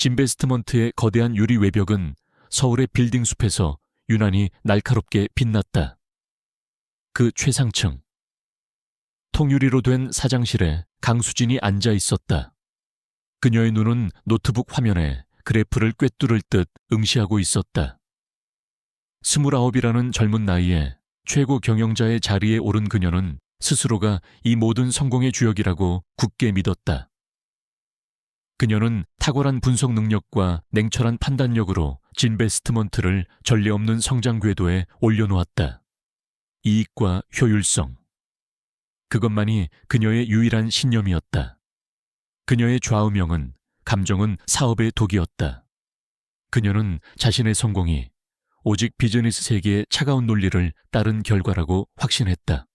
진베스트먼트의 거대한 유리 외벽은 서울의 빌딩 숲에서 유난히 날카롭게 빛났다. 그 최상층. 통유리로 된 사장실에 강수진이 앉아 있었다. 그녀의 눈은 노트북 화면에 그래프를 꿰뚫을 듯 응시하고 있었다. 29이라는 젊은 나이에 최고 경영자의 자리에 오른 그녀는 스스로가 이 모든 성공의 주역이라고 굳게 믿었다. 그녀는 탁월한 분석 능력과 냉철한 판단력으로 진베스트먼트를 전례 없는 성장 궤도에 올려놓았다. 이익과 효율성. 그것만이 그녀의 유일한 신념이었다. 그녀의 좌우명은, 감정은 사업의 독이었다. 그녀는 자신의 성공이 오직 비즈니스 세계의 차가운 논리를 따른 결과라고 확신했다.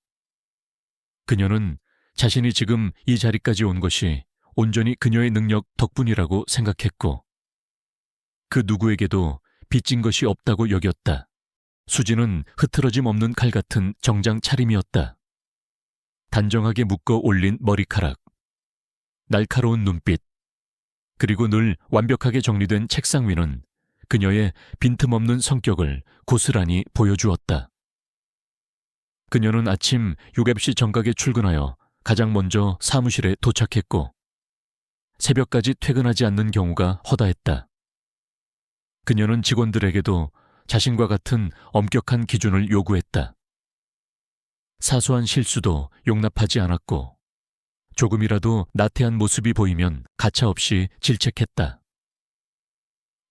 그녀는 자신이 지금 이 자리까지 온 것이 온전히 그녀의 능력 덕분이라고 생각했고, 그 누구에게도 빚진 것이 없다고 여겼다. 수지는 흐트러짐 없는 칼 같은 정장 차림이었다. 단정하게 묶어 올린 머리카락, 날카로운 눈빛, 그리고 늘 완벽하게 정리된 책상 위는 그녀의 빈틈없는 성격을 고스란히 보여주었다. 그녀는 아침 6시 정각에 출근하여 가장 먼저 사무실에 도착했고, 새벽까지 퇴근하지 않는 경우가 허다했다. 그녀는 직원들에게도 자신과 같은 엄격한 기준을 요구했다. 사소한 실수도 용납하지 않았고, 조금이라도 나태한 모습이 보이면 가차없이 질책했다.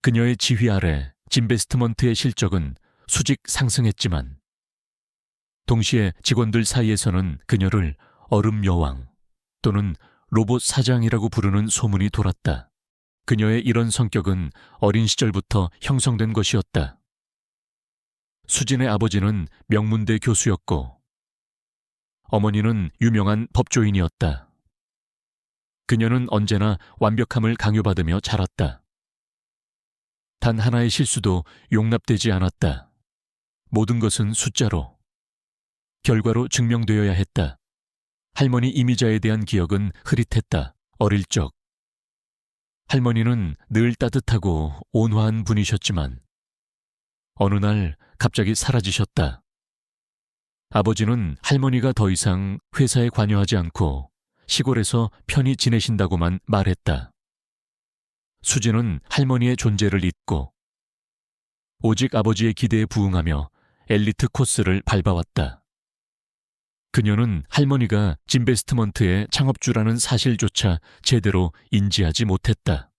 그녀의 지휘 아래 진베스트먼트의 실적은 수직 상승했지만, 동시에 직원들 사이에서는 그녀를 얼음 여왕 또는 로봇 사장이라고 부르는 소문이 돌았다. 그녀의 이런 성격은 어린 시절부터 형성된 것이었다. 수진의 아버지는 명문대 교수였고, 어머니는 유명한 법조인이었다. 그녀는 언제나 완벽함을 강요받으며 자랐다. 단 하나의 실수도 용납되지 않았다. 모든 것은 숫자로, 결과로 증명되어야 했다. 할머니 이미자에 대한 기억은 흐릿했다. 어릴 적. 할머니는 늘 따뜻하고 온화한 분이셨지만 어느 날 갑자기 사라지셨다. 아버지는 할머니가 더 이상 회사에 관여하지 않고 시골에서 편히 지내신다고만 말했다. 수지는 할머니의 존재를 잊고 오직 아버지의 기대에 부응하며 엘리트 코스를 밟아왔다. 그녀는 할머니가 진베스트먼트의 창업주라는 사실조차 제대로 인지하지 못했다.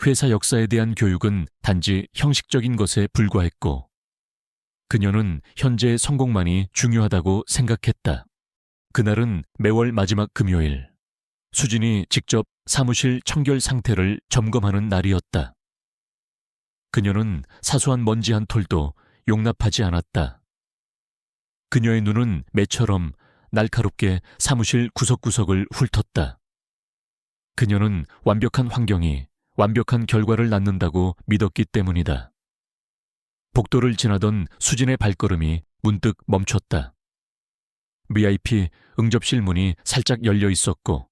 회사 역사에 대한 교육은 단지 형식적인 것에 불과했고, 그녀는 현재의 성공만이 중요하다고 생각했다. 그날은 매월 마지막 금요일, 수진이 직접 사무실 청결 상태를 점검하는 날이었다. 그녀는 사소한 먼지 한 톨도 용납하지 않았다. 그녀의 눈은 매처럼 날카롭게 사무실 구석구석을 훑었다. 그녀는 완벽한 환경이 완벽한 결과를 낳는다고 믿었기 때문이다. 복도를 지나던 수진의 발걸음이 문득 멈췄다. VIP 응접실 문이 살짝 열려 있었고,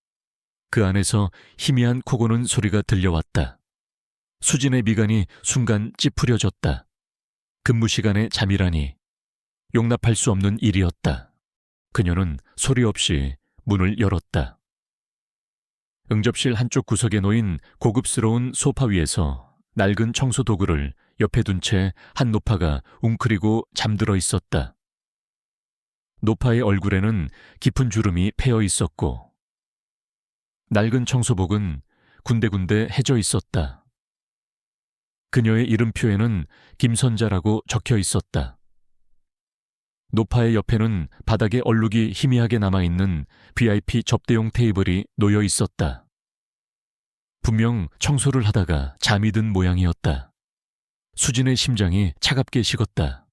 그 안에서 희미한 코 고는 소리가 들려왔다. 수진의 미간이 순간 찌푸려졌다. 근무 시간에 잠이라니 용납할 수 없는 일이었다. 그녀는 소리 없이 문을 열었다. 응접실 한쪽 구석에 놓인 고급스러운 소파 위에서 낡은 청소 도구를 옆에 둔 채 한 노파가 웅크리고 잠들어 있었다. 노파의 얼굴에는 깊은 주름이 패여 있었고, 낡은 청소복은 군데군데 해져 있었다. 그녀의 이름표에는 김선자라고 적혀 있었다. 노파의 옆에는 바닥에 얼룩이 희미하게 남아있는 VIP 접대용 테이블이 놓여 있었다. 분명 청소를 하다가 잠이 든 모양이었다. 수진의 심장이 차갑게 식었다.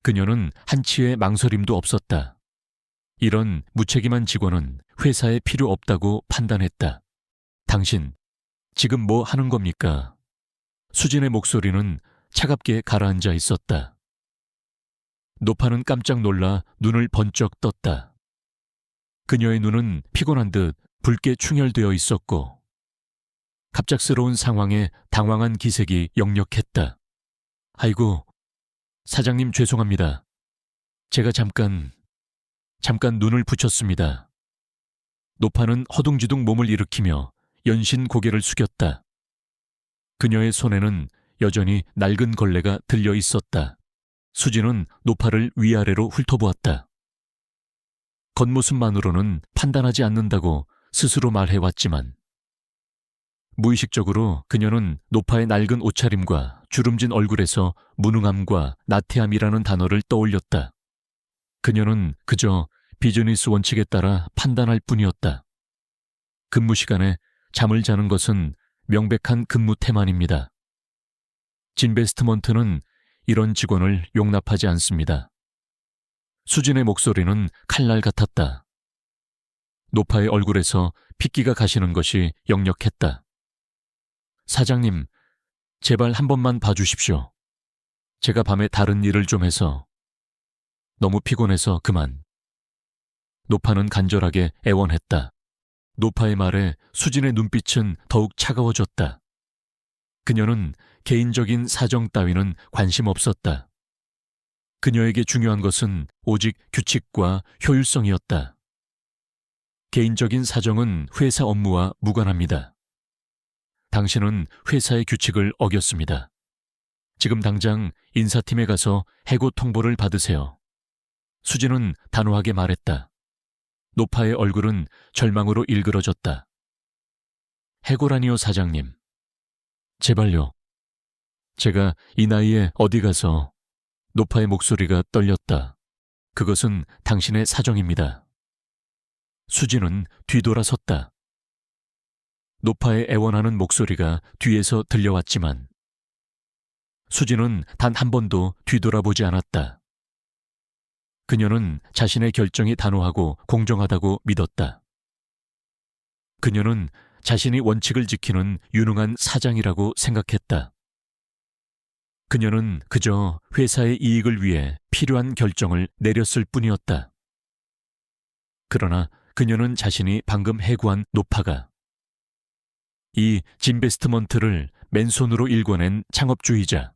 그녀는 한치의 망설임도 없었다. 이런 무책임한 직원은 회사에 필요 없다고 판단했다. 당신, 지금 뭐 하는 겁니까? 수진의 목소리는 차갑게 가라앉아 있었다. 노파는 깜짝 놀라 눈을 번쩍 떴다. 그녀의 눈은 피곤한 듯 붉게 충혈되어 있었고, 갑작스러운 상황에 당황한 기색이 역력했다. 아이고, 사장님 죄송합니다. 제가 잠깐 눈을 붙였습니다. 노파는 허둥지둥 몸을 일으키며 연신 고개를 숙였다. 그녀의 손에는 여전히 낡은 걸레가 들려 있었다. 수지는 노파를 위아래로 훑어보았다. 겉모습만으로는 판단하지 않는다고 스스로 말해왔지만 무의식적으로 그녀는 노파의 낡은 옷차림과 주름진 얼굴에서 무능함과 나태함이라는 단어를 떠올렸다. 그녀는 그저 비즈니스 원칙에 따라 판단할 뿐이었다. 근무 시간에 잠을 자는 것은 명백한 근무 태만입니다. 진베스트먼트는 이런 직원을 용납하지 않습니다. 수진의 목소리는 칼날 같았다. 노파의 얼굴에서 핏기가 가시는 것이 역력했다. 사장님, 제발 한 번만 봐주십시오. 제가 밤에 다른 일을 좀 해서 너무 피곤해서 그만. 노파는 간절하게 애원했다. 노파의 말에 수진의 눈빛은 더욱 차가워졌다. 그녀는 개인적인 사정 따위는 관심 없었다. 그녀에게 중요한 것은 오직 규칙과 효율성이었다. 개인적인 사정은 회사 업무와 무관합니다. 당신은 회사의 규칙을 어겼습니다. 지금 당장 인사팀에 가서 해고 통보를 받으세요. 수진은 단호하게 말했다. 노파의 얼굴은 절망으로 일그러졌다. 해고라니요, 사장님. 제발요. 제가 이 나이에 어디 가서... 노파의 목소리가 떨렸다. 그것은 당신의 사정입니다. 수진은 뒤돌아섰다. 노파의 애원하는 목소리가 뒤에서 들려왔지만 수진은 단 한 번도 뒤돌아보지 않았다. 그녀는 자신의 결정이 단호하고 공정하다고 믿었다. 그녀는 자신이 원칙을 지키는 유능한 사장이라고 생각했다. 그녀는 그저 회사의 이익을 위해 필요한 결정을 내렸을 뿐이었다. 그러나 그녀는 자신이 방금 해고한 노파가 이 진베스트먼트를 맨손으로 일궈낸 창업주의자,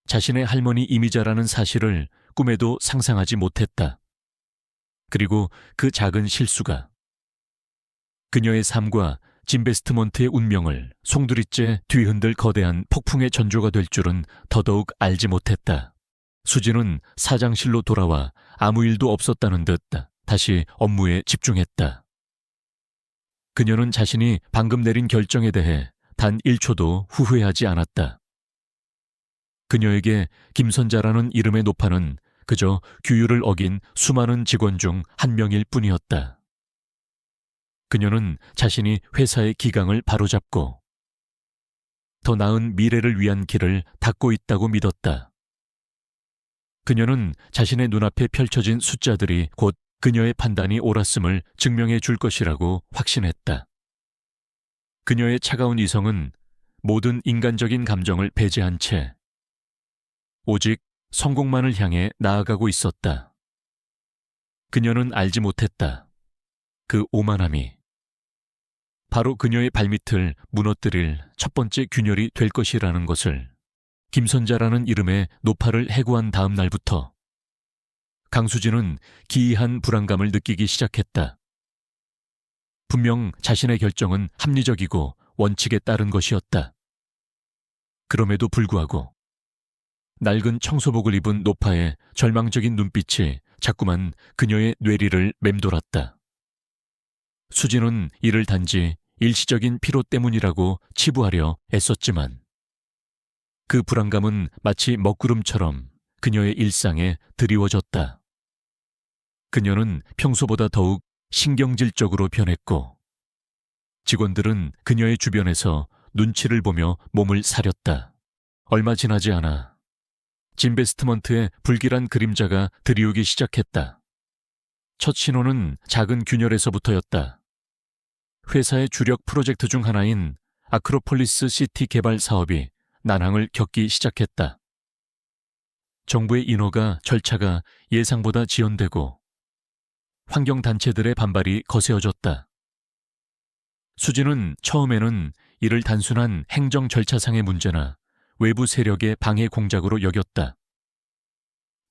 자신의 할머니 이미자라는 사실을 꿈에도 상상하지 못했다. 그리고 그 작은 실수가 그녀의 삶과 진베스트먼트의 운명을 송두리째 뒤흔들 거대한 폭풍의 전조가 될 줄은 더더욱 알지 못했다. 수진은 사장실로 돌아와 아무 일도 없었다는 듯 다시 업무에 집중했다. 그녀는 자신이 방금 내린 결정에 대해 단 1초도 후회하지 않았다. 그녀에게 김선자라는 이름의 노파는 그저 규율을 어긴 수많은 직원 중 한 명일 뿐이었다. 그녀는 자신이 회사의 기강을 바로잡고 더 나은 미래를 위한 길을 닫고 있다고 믿었다. 그녀는 자신의 눈앞에 펼쳐진 숫자들이 곧 그녀의 판단이 옳았음을 증명해 줄 것이라고 확신했다. 그녀의 차가운 이성은 모든 인간적인 감정을 배제한 채 오직 성공만을 향해 나아가고 있었다. 그녀는 알지 못했다. 그 오만함이 바로 그녀의 발밑을 무너뜨릴 첫 번째 균열이 될 것이라는 것을. 김선자라는 이름의 노파를 해고한 다음 날부터 강수진은 기이한 불안감을 느끼기 시작했다. 분명 자신의 결정은 합리적이고 원칙에 따른 것이었다. 그럼에도 불구하고 낡은 청소복을 입은 노파의 절망적인 눈빛이 자꾸만 그녀의 뇌리를 맴돌았다. 수진은 이를 단지 일시적인 피로 때문이라고 치부하려 애썼지만 그 불안감은 마치 먹구름처럼 그녀의 일상에 드리워졌다. 그녀는 평소보다 더욱 신경질적으로 변했고 직원들은 그녀의 주변에서 눈치를 보며 몸을 사렸다. 얼마 지나지 않아 진베스트먼트의 불길한 그림자가 드리우기 시작했다. 첫 신호는 작은 균열에서부터였다. 회사의 주력 프로젝트 중 하나인 아크로폴리스 시티 개발 사업이 난항을 겪기 시작했다. 정부의 인허가 절차가 예상보다 지연되고 환경단체들의 반발이 거세어졌다. 수지는 처음에는 이를 단순한 행정 절차상의 문제나 외부 세력의 방해 공작으로 여겼다.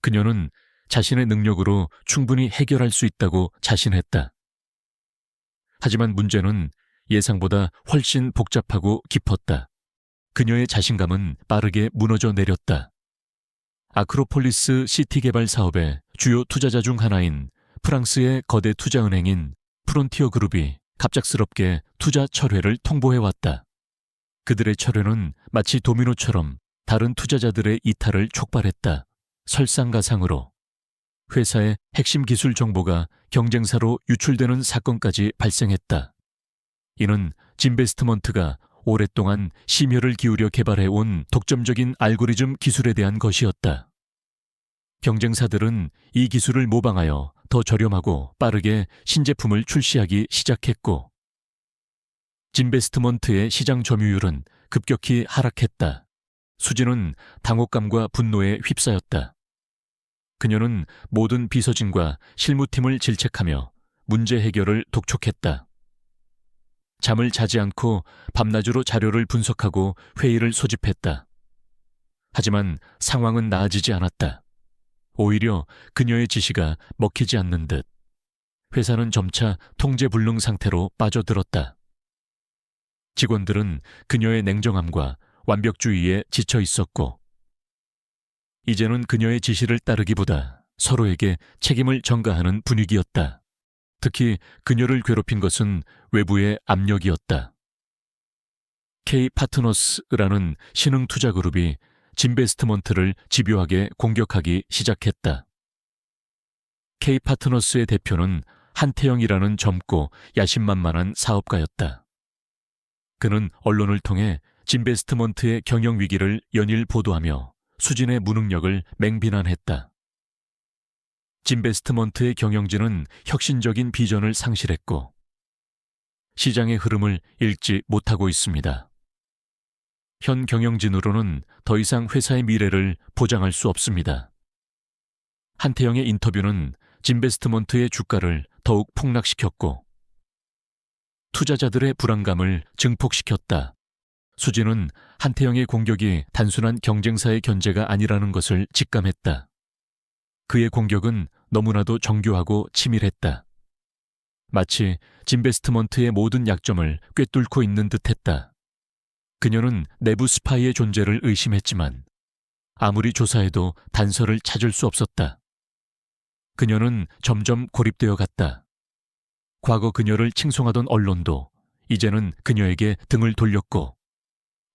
그녀는 자신의 능력으로 충분히 해결할 수 있다고 자신했다. 하지만 문제는 예상보다 훨씬 복잡하고 깊었다. 그녀의 자신감은 빠르게 무너져 내렸다. 아크로폴리스 시티 개발 사업의 주요 투자자 중 하나인 프랑스의 거대 투자은행인 프론티어 그룹이 갑작스럽게 투자 철회를 통보해왔다. 그들의 철회는 마치 도미노처럼 다른 투자자들의 이탈을 촉발했다. 설상가상으로 회사의 핵심 기술 정보가 경쟁사로 유출되는 사건까지 발생했다. 이는 진베스트먼트가 오랫동안 심혈을 기울여 개발해온 독점적인 알고리즘 기술에 대한 것이었다. 경쟁사들은 이 기술을 모방하여 더 저렴하고 빠르게 신제품을 출시하기 시작했고, 진베스트먼트의 시장 점유율은 급격히 하락했다. 수지는 당혹감과 분노에 휩싸였다. 그녀는 모든 비서진과 실무팀을 질책하며 문제 해결을 독촉했다. 잠을 자지 않고 밤낮으로 자료를 분석하고 회의를 소집했다. 하지만 상황은 나아지지 않았다. 오히려 그녀의 지시가 먹히지 않는 듯 회사는 점차 통제불능 상태로 빠져들었다. 직원들은 그녀의 냉정함과 완벽주의에 지쳐 있었고, 이제는 그녀의 지시를 따르기보다 서로에게 책임을 전가하는 분위기였다. 특히 그녀를 괴롭힌 것은 외부의 압력이었다. K-파트너스라는 신흥투자그룹이 진베스트먼트를 집요하게 공격하기 시작했다. K-파트너스의 대표는 한태영이라는 젊고 야심만만한 사업가였다. 그는 언론을 통해 진베스트먼트의 경영 위기를 연일 보도하며 수진의 무능력을 맹비난했다. 진베스트먼트의 경영진은 혁신적인 비전을 상실했고 시장의 흐름을 읽지 못하고 있습니다. 현 경영진으로는 더 이상 회사의 미래를 보장할 수 없습니다. 한태영의 인터뷰는 진베스트먼트의 주가를 더욱 폭락시켰고 투자자들의 불안감을 증폭시켰다. 수진은 한태영의 공격이 단순한 경쟁사의 견제가 아니라는 것을 직감했다. 그의 공격은 너무나도 정교하고 치밀했다. 마치 진베스트먼트의 모든 약점을 꿰뚫고 있는 듯했다. 그녀는 내부 스파이의 존재를 의심했지만 아무리 조사해도 단서를 찾을 수 없었다. 그녀는 점점 고립되어 갔다. 과거 그녀를 칭송하던 언론도 이제는 그녀에게 등을 돌렸고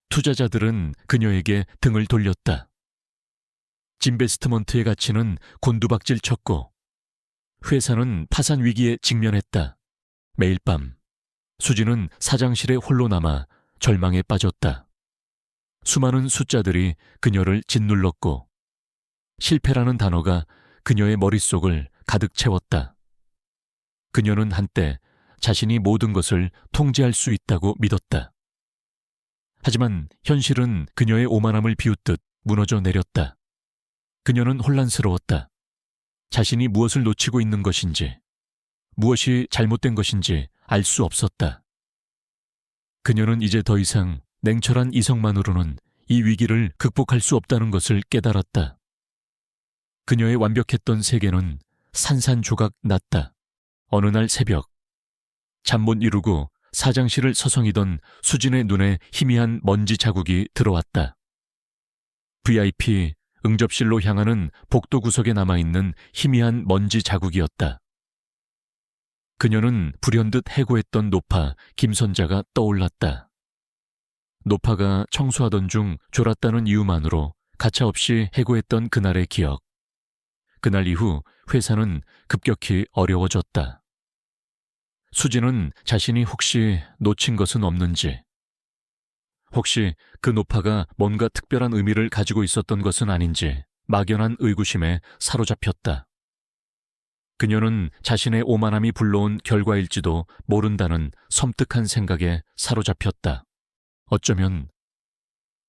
투자자들은 그녀에게 등을 돌렸다. 진베스트먼트의 가치는 곤두박질 쳤고 회사는 파산 위기에 직면했다. 매일 밤 수지는 사장실에 홀로 남아 절망에 빠졌다. 수많은 숫자들이 그녀를 짓눌렀고 실패라는 단어가 그녀의 머릿속을 가득 채웠다. 그녀는 한때 자신이 모든 것을 통제할 수 있다고 믿었다. 하지만 현실은 그녀의 오만함을 비웃듯 무너져 내렸다. 그녀는 혼란스러웠다. 자신이 무엇을 놓치고 있는 것인지, 무엇이 잘못된 것인지 알 수 없었다. 그녀는 이제 더 이상 냉철한 이성만으로는 이 위기를 극복할 수 없다는 것을 깨달았다. 그녀의 완벽했던 세계는 산산조각 났다. 어느 날 새벽, 잠 못 이루고 사장실을 서성이던 수진의 눈에 희미한 먼지 자국이 들어왔다. VIP 응접실로 향하는 복도 구석에 남아있는 희미한 먼지 자국이었다. 그녀는 불현듯 해고했던 노파 김선자가 떠올랐다. 노파가 청소하던 중 졸았다는 이유만으로 가차없이 해고했던 그날의 기억. 그날 이후 회사는 급격히 어려워졌다. 수진은 자신이 혹시 놓친 것은 없는지, 혹시 그 노파가 뭔가 특별한 의미를 가지고 있었던 것은 아닌지 막연한 의구심에 사로잡혔다. 그녀는 자신의 오만함이 불러온 결과일지도 모른다는 섬뜩한 생각에 사로잡혔다. 어쩌면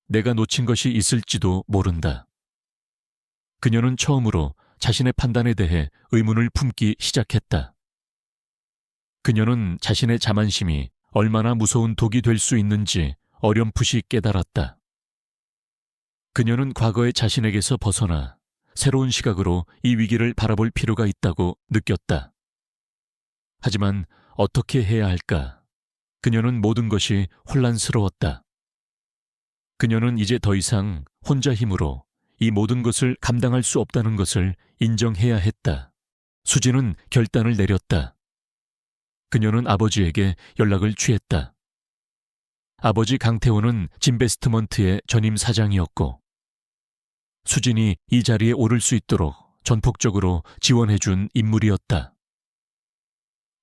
내가 놓친 것이 있을지도 모른다. 그녀는 처음으로 자신의 판단에 대해 의문을 품기 시작했다. 그녀는 자신의 자만심이 얼마나 무서운 독이 될 수 있는지 어렴풋이 깨달았다. 그녀는 과거의 자신에게서 벗어나 새로운 시각으로 이 위기를 바라볼 필요가 있다고 느꼈다. 하지만 어떻게 해야 할까? 그녀는 모든 것이 혼란스러웠다. 그녀는 이제 더 이상 혼자 힘으로 이 모든 것을 감당할 수 없다는 것을 인정해야 했다. 수지는 결단을 내렸다. 그녀는 아버지에게 연락을 취했다. 아버지 강태호는 진베스트먼트의 전임 사장이었고 수진이 이 자리에 오를 수 있도록 전폭적으로 지원해준 인물이었다.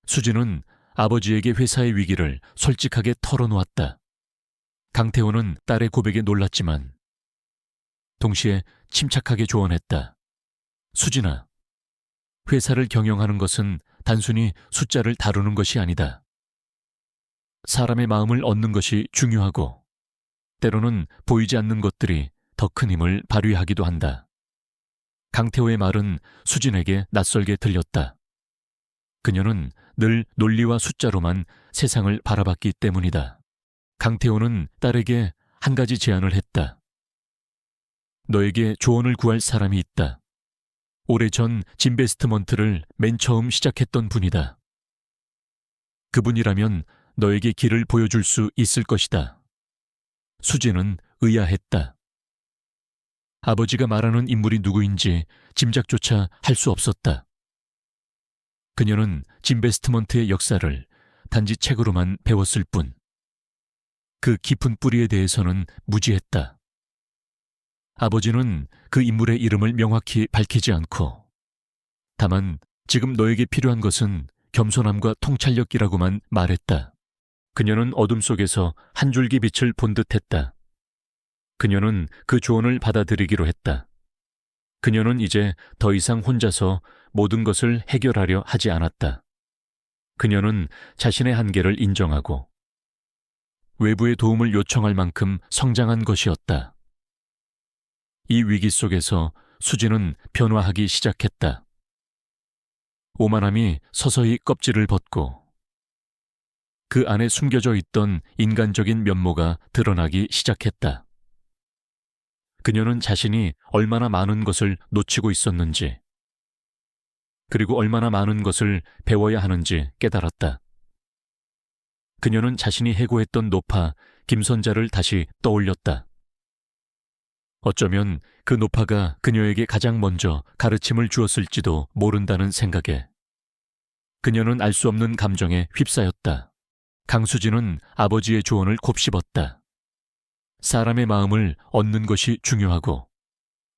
수진은 아버지에게 회사의 위기를 솔직하게 털어놓았다. 강태호는 딸의 고백에 놀랐지만 동시에 침착하게 조언했다. 수진아, 회사를 경영하는 것은 단순히 숫자를 다루는 것이 아니다. 사람의 마음을 얻는 것이 중요하고 때로는 보이지 않는 것들이 더 큰 힘을 발휘하기도 한다. 강태호의 말은 수진에게 낯설게 들렸다. 그녀는 늘 논리와 숫자로만 세상을 바라봤기 때문이다. 강태호는 딸에게 한 가지 제안을 했다. 너에게 조언을 구할 사람이 있다. 오래전 진베스트먼트를 맨 처음 시작했던 분이다. 그분이라면 너에게 길을 보여줄 수 있을 것이다. 수지는 의아했다. 아버지가 말하는 인물이 누구인지 짐작조차 할 수 없었다. 그녀는 진베스트먼트의 역사를 단지 책으로만 배웠을 뿐, 그 깊은 뿌리에 대해서는 무지했다. 아버지는 그 인물의 이름을 명확히 밝히지 않고, 다만 지금 너에게 필요한 것은 겸손함과 통찰력이라고만 말했다. 그녀는 어둠 속에서 한 줄기 빛을 본 듯했다. 그녀는 그 조언을 받아들이기로 했다. 그녀는 이제 더 이상 혼자서 모든 것을 해결하려 하지 않았다. 그녀는 자신의 한계를 인정하고 외부의 도움을 요청할 만큼 성장한 것이었다. 이 위기 속에서 수지는 변화하기 시작했다. 오만함이 서서히 껍질을 벗고 그 안에 숨겨져 있던 인간적인 면모가 드러나기 시작했다. 그녀는 자신이 얼마나 많은 것을 놓치고 있었는지, 그리고 얼마나 많은 것을 배워야 하는지 깨달았다. 그녀는 자신이 해고했던 노파 김선자를 다시 떠올렸다. 어쩌면 그 노파가 그녀에게 가장 먼저 가르침을 주었을지도 모른다는 생각에 그녀는 알 수 없는 감정에 휩싸였다. 강수진은 아버지의 조언을 곱씹었다. 사람의 마음을 얻는 것이 중요하고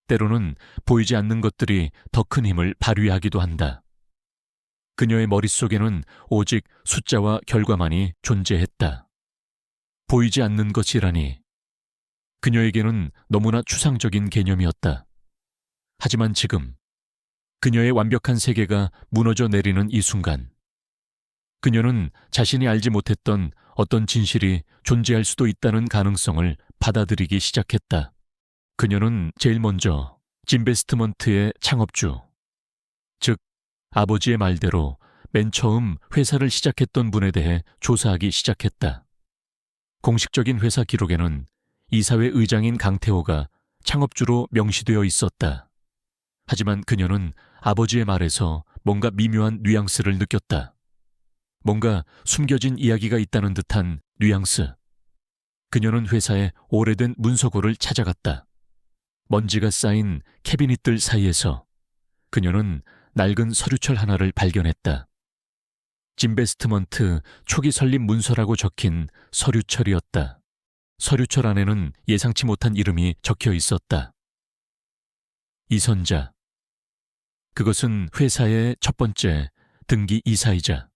때로는 보이지 않는 것들이 더 큰 힘을 발휘하기도 한다. 그녀의 머릿속에는 오직 숫자와 결과만이 존재했다. 보이지 않는 것이라니 그녀에게는 너무나 추상적인 개념이었다. 하지만 지금 그녀의 완벽한 세계가 무너져 내리는 이 순간, 그녀는 자신이 알지 못했던 어떤 진실이 존재할 수도 있다는 가능성을 받아들이기 시작했다. 그녀는 제일 먼저 진베스트먼트의 창업주, 즉 아버지의 말대로 맨 처음 회사를 시작했던 분에 대해 조사하기 시작했다. 공식적인 회사 기록에는 이사회 의장인 강태호가 창업주로 명시되어 있었다. 하지만 그녀는 아버지의 말에서 뭔가 미묘한 뉘앙스를 느꼈다. 뭔가 숨겨진 이야기가 있다는 듯한 뉘앙스. 그녀는 회사의 오래된 문서고를 찾아갔다. 먼지가 쌓인 캐비닛들 사이에서 그녀는 낡은 서류철 하나를 발견했다. 진베스트먼트 초기 설립 문서라고 적힌 서류철이었다. 서류철 안에는 예상치 못한 이름이 적혀 있었다. 이선자. 그것은 회사의 첫 번째 등기 이사이자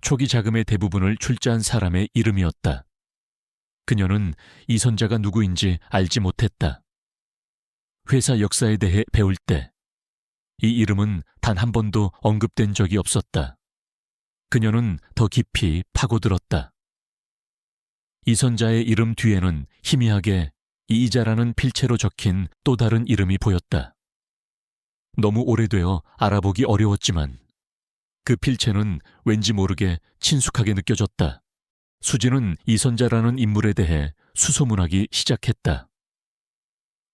초기 자금의 대부분을 출자한 사람의 이름이었다. 그녀는 이선자가 누구인지 알지 못했다. 회사 역사에 대해 배울 때 이 이름은 단 한 번도 언급된 적이 없었다. 그녀는 더 깊이 파고들었다. 이선자의 이름 뒤에는 희미하게 이이자라는 필체로 적힌 또 다른 이름이 보였다. 너무 오래되어 알아보기 어려웠지만 그 필체는 왠지 모르게 친숙하게 느껴졌다. 수지는 이선자라는 인물에 대해 수소문하기 시작했다.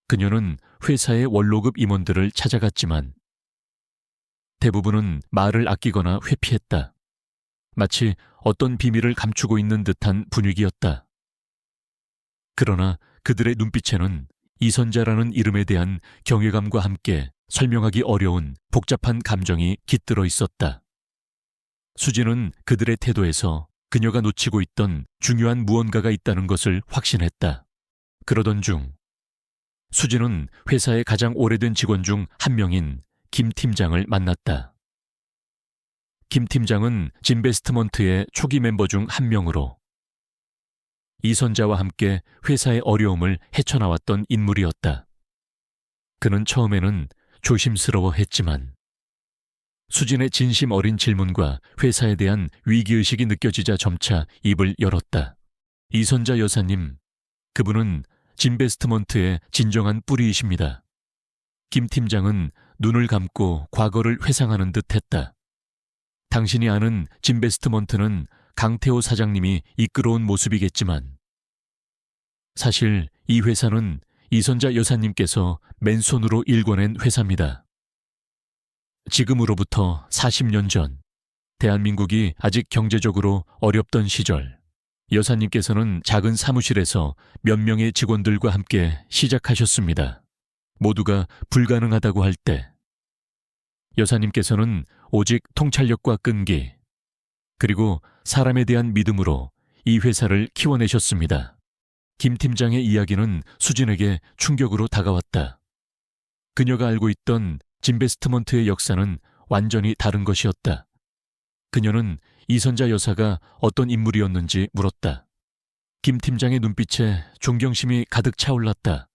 그녀는 회사의 원로급 임원들을 찾아갔지만 대부분은 말을 아끼거나 회피했다. 마치 어떤 비밀을 감추고 있는 듯한 분위기였다. 그러나 그들의 눈빛에는 이선자라는 이름에 대한 경외감과 함께 설명하기 어려운 복잡한 감정이 깃들어 있었다. 수지는 그들의 태도에서 그녀가 놓치고 있던 중요한 무언가가 있다는 것을 확신했다. 그러던 중 수지는 회사의 가장 오래된 직원 중 한 명인 김 팀장을 만났다. 김 팀장은 진베스트먼트의 초기 멤버 중 한 명으로 이선자와 함께 회사의 어려움을 헤쳐나왔던 인물이었다. 그는 처음에는 조심스러워했지만 수진의 진심 어린 질문과 회사에 대한 위기의식이 느껴지자 점차 입을 열었다. 이선자 여사님, 그분은 진베스트먼트의 진정한 뿌리이십니다. 김 팀장은 눈을 감고 과거를 회상하는 듯 했다. 당신이 아는 진베스트먼트는 강태호 사장님이 이끌어온 모습이겠지만 사실 이 회사는 이선자 여사님께서 맨손으로 일궈낸 회사입니다. 지금으로부터 40년 전 대한민국이 아직 경제적으로 어렵던 시절 여사님께서는 작은 사무실에서 몇 명의 직원들과 함께 시작하셨습니다. 모두가 불가능하다고 할 때 여사님께서는 오직 통찰력과 끈기 그리고 사람에 대한 믿음으로 이 회사를 키워내셨습니다. 김 팀장의 이야기는 수진에게 충격으로 다가왔다. 그녀가 알고 있던 진베스트먼트의 역사는 완전히 다른 것이었다. 그녀는 이선자 여사가 어떤 인물이었는지 물었다. 김 팀장의 눈빛에 존경심이 가득 차올랐다.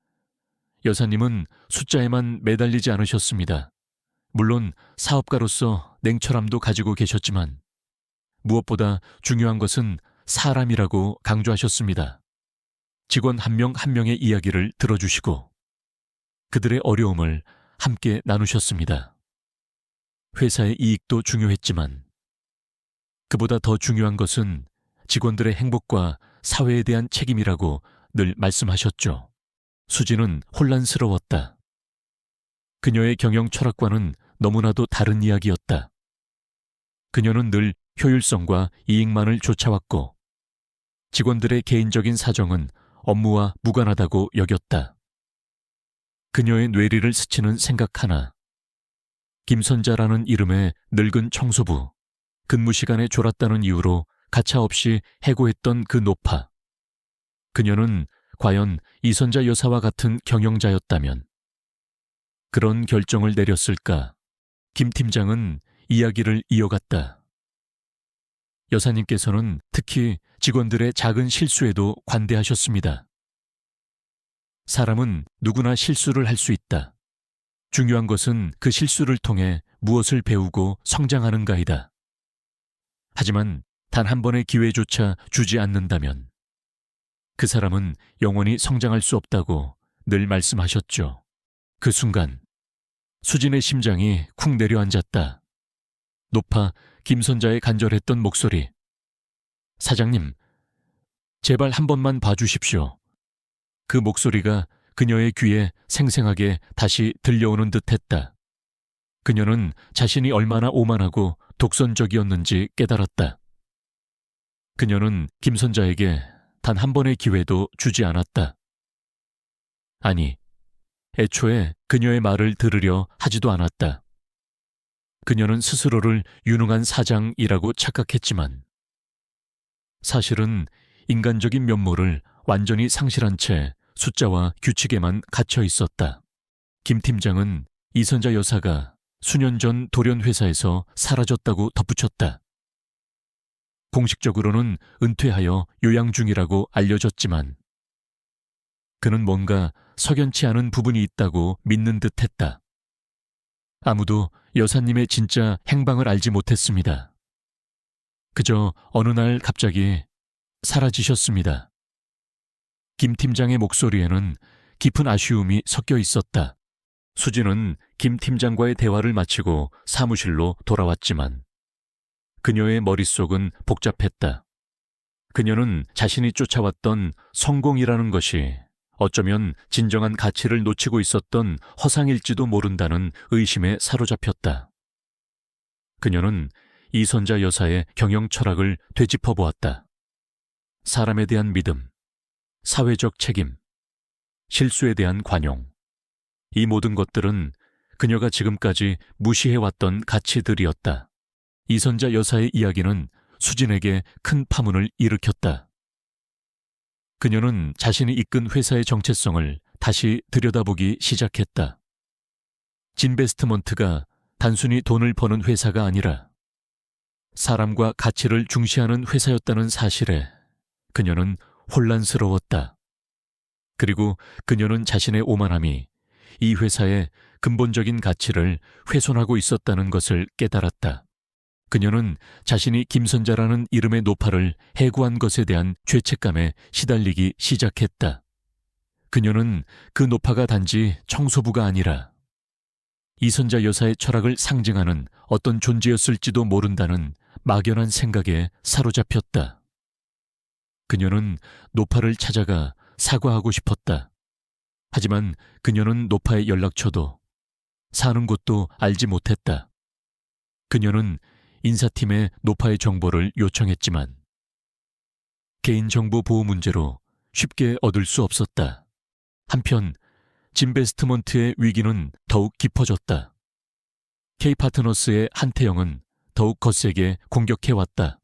여사님은 숫자에만 매달리지 않으셨습니다. 물론 사업가로서 냉철함도 가지고 계셨지만 무엇보다 중요한 것은 사람이라고 강조하셨습니다. 직원 한 명 한 명의 이야기를 들어주시고 그들의 어려움을 함께 나누셨습니다. 회사의 이익도 중요했지만 그보다 더 중요한 것은 직원들의 행복과 사회에 대한 책임이라고 늘 말씀하셨죠. 수지는 혼란스러웠다. 그녀의 경영 철학과는 너무나도 다른 이야기였다. 그녀는 늘 효율성과 이익만을 쫓아왔고 직원들의 개인적인 사정은 업무와 무관하다고 여겼다. 그녀의 뇌리를 스치는 생각 하나. 김선자라는 이름의 늙은 청소부, 근무 시간에 졸았다는 이유로 가차없이 해고했던 그 노파. 그녀는 과연 이선자 여사와 같은 경영자였다면 그런 결정을 내렸을까? 김 팀장은 이야기를 이어갔다. 여사님께서는 특히 직원들의 작은 실수에도 관대하셨습니다. 사람은 누구나 실수를 할 수 있다. 중요한 것은 그 실수를 통해 무엇을 배우고 성장하는가이다. 하지만 단 한 번의 기회조차 주지 않는다면 그 사람은 영원히 성장할 수 없다고 늘 말씀하셨죠. 그 순간 수진의 심장이 쿵 내려앉았다. 높아 김선자의 간절했던 목소리. 사장님, 제발 한 번만 봐주십시오. 그 목소리가 그녀의 귀에 생생하게 다시 들려오는 듯했다. 그녀는 자신이 얼마나 오만하고 독선적이었는지 깨달았다. 그녀는 김선자에게 단 한 번의 기회도 주지 않았다. 아니, 애초에 그녀의 말을 들으려 하지도 않았다. 그녀는 스스로를 유능한 사장이라고 착각했지만 사실은 인간적인 면모를 완전히 상실한 채 숫자와 규칙에만 갇혀 있었다. 김 팀장은 이선자 여사가 수년 전 돌연 회사에서 사라졌다고 덧붙였다. 공식적으로는 은퇴하여 요양 중이라고 알려졌지만 그는 뭔가 석연치 않은 부분이 있다고 믿는 듯했다. 아무도 여사님의 진짜 행방을 알지 못했습니다. 그저 어느 날 갑자기 사라지셨습니다. 김 팀장의 목소리에는 깊은 아쉬움이 섞여 있었다. 수진은 김 팀장과의 대화를 마치고 사무실로 돌아왔지만 그녀의 머릿속은 복잡했다. 그녀는 자신이 쫓아왔던 성공이라는 것이 어쩌면 진정한 가치를 놓치고 있었던 허상일지도 모른다는 의심에 사로잡혔다. 그녀는 이선자 여사의 경영 철학을 되짚어 보았다. 사람에 대한 믿음, 사회적 책임, 실수에 대한 관용. 이 모든 것들은 그녀가 지금까지 무시해왔던 가치들이었다. 이선자 여사의 이야기는 수진에게 큰 파문을 일으켰다. 그녀는 자신이 이끈 회사의 정체성을 다시 들여다보기 시작했다. 진베스트먼트가 단순히 돈을 버는 회사가 아니라 사람과 가치를 중시하는 회사였다는 사실에 그녀는 혼란스러웠다. 그리고 그녀는 자신의 오만함이 이 회사의 근본적인 가치를 훼손하고 있었다는 것을 깨달았다. 그녀는 자신이 김선자라는 이름의 노파를 해고한 것에 대한 죄책감에 시달리기 시작했다. 그녀는 그 노파가 단지 청소부가 아니라 이선자 여사의 철학을 상징하는 어떤 존재였을지도 모른다는 막연한 생각에 사로잡혔다. 그녀는 노파를 찾아가 사과하고 싶었다. 하지만 그녀는 노파의 연락처도 사는 곳도 알지 못했다. 그녀는 인사팀에 노파의 정보를 요청했지만 개인정보 보호 문제로 쉽게 얻을 수 없었다. 한편 진베스트먼트의 위기는 더욱 깊어졌다. K파트너스의 한태영은 더욱 거세게 공격해왔다.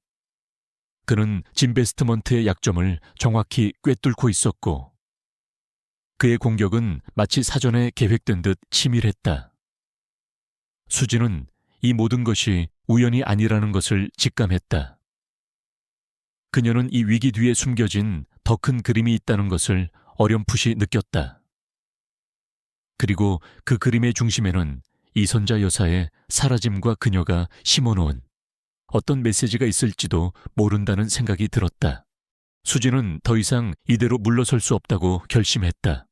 그는 진베스트먼트의 약점을 정확히 꿰뚫고 있었고 그의 공격은 마치 사전에 계획된 듯 치밀했다. 수진은 이 모든 것이 우연이 아니라는 것을 직감했다. 그녀는 이 위기 뒤에 숨겨진 더 큰 그림이 있다는 것을 어렴풋이 느꼈다. 그리고 그 그림의 중심에는 이선자 여사의 사라짐과 그녀가 심어놓은 어떤 메시지가 있을지도 모른다는 생각이 들었다. 수진은 더 이상 이대로 물러설 수 없다고 결심했다.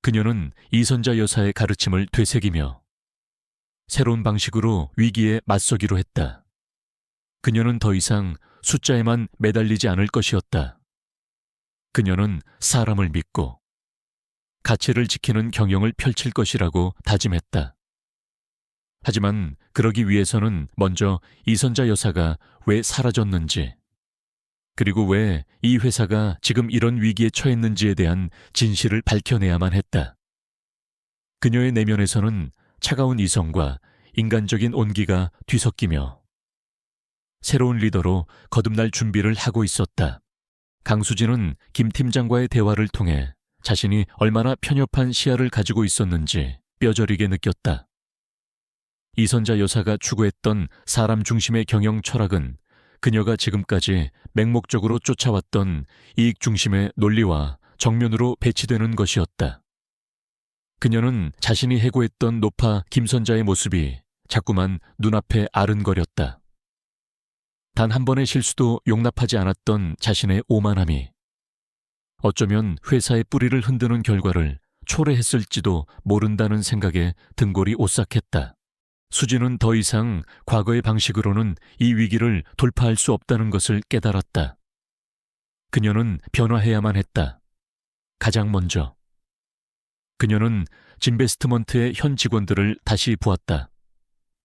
그녀는 이선자 여사의 가르침을 되새기며 새로운 방식으로 위기에 맞서기로 했다. 그녀는 더 이상 숫자에만 매달리지 않을 것이었다. 그녀는 사람을 믿고 가치를 지키는 경영을 펼칠 것이라고 다짐했다. 하지만 그러기 위해서는 먼저 이선자 여사가 왜 사라졌는지, 그리고 왜 이 회사가 지금 이런 위기에 처했는지에 대한 진실을 밝혀내야만 했다. 그녀의 내면에서는 차가운 이성과 인간적인 온기가 뒤섞이며 새로운 리더로 거듭날 준비를 하고 있었다. 강수진은 김 팀장과의 대화를 통해 자신이 얼마나 편협한 시야를 가지고 있었는지 뼈저리게 느꼈다. 이선자 여사가 추구했던 사람 중심의 경영 철학은 그녀가 지금까지 맹목적으로 쫓아왔던 이익 중심의 논리와 정면으로 배치되는 것이었다. 그녀는 자신이 해고했던 노파 김선자의 모습이 자꾸만 눈앞에 아른거렸다. 단 한 번의 실수도 용납하지 않았던 자신의 오만함이 어쩌면 회사의 뿌리를 흔드는 결과를 초래했을지도 모른다는 생각에 등골이 오싹했다. 수진은 더 이상 과거의 방식으로는 이 위기를 돌파할 수 없다는 것을 깨달았다. 그녀는 변화해야만 했다. 가장 먼저 그녀는 진베스트먼트의 현 직원들을 다시 보았다.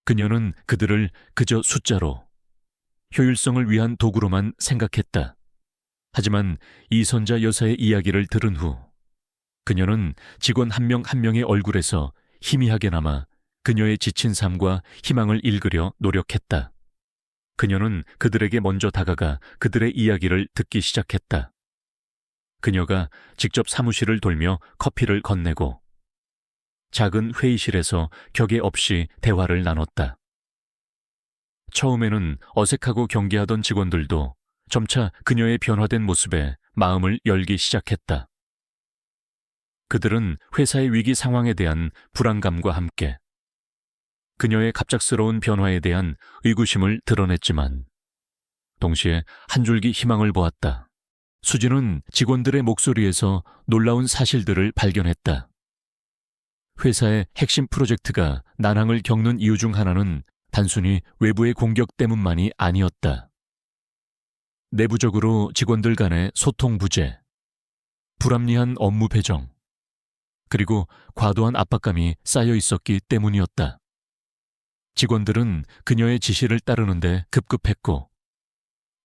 그녀는 그들을 그저 숫자로, 효율성을 위한 도구로만 생각했다. 하지만 이선자 여사의 이야기를 들은 후 그녀는 직원 한 명 한 명의 얼굴에서 희미하게나마 그녀의 지친 삶과 희망을 읽으려 노력했다. 그녀는 그들에게 먼저 다가가 그들의 이야기를 듣기 시작했다. 그녀가 직접 사무실을 돌며 커피를 건네고 작은 회의실에서 격에 없이 대화를 나눴다. 처음에는 어색하고 경계하던 직원들도 점차 그녀의 변화된 모습에 마음을 열기 시작했다. 그들은 회사의 위기 상황에 대한 불안감과 함께 그녀의 갑작스러운 변화에 대한 의구심을 드러냈지만 동시에 한 줄기 희망을 보았다. 수진은 직원들의 목소리에서 놀라운 사실들을 발견했다. 회사의 핵심 프로젝트가 난항을 겪는 이유 중 하나는 단순히 외부의 공격 때문만이 아니었다. 내부적으로 직원들 간의 소통 부재, 불합리한 업무 배정, 그리고 과도한 압박감이 쌓여 있었기 때문이었다. 직원들은 그녀의 지시를 따르는데 급급했고,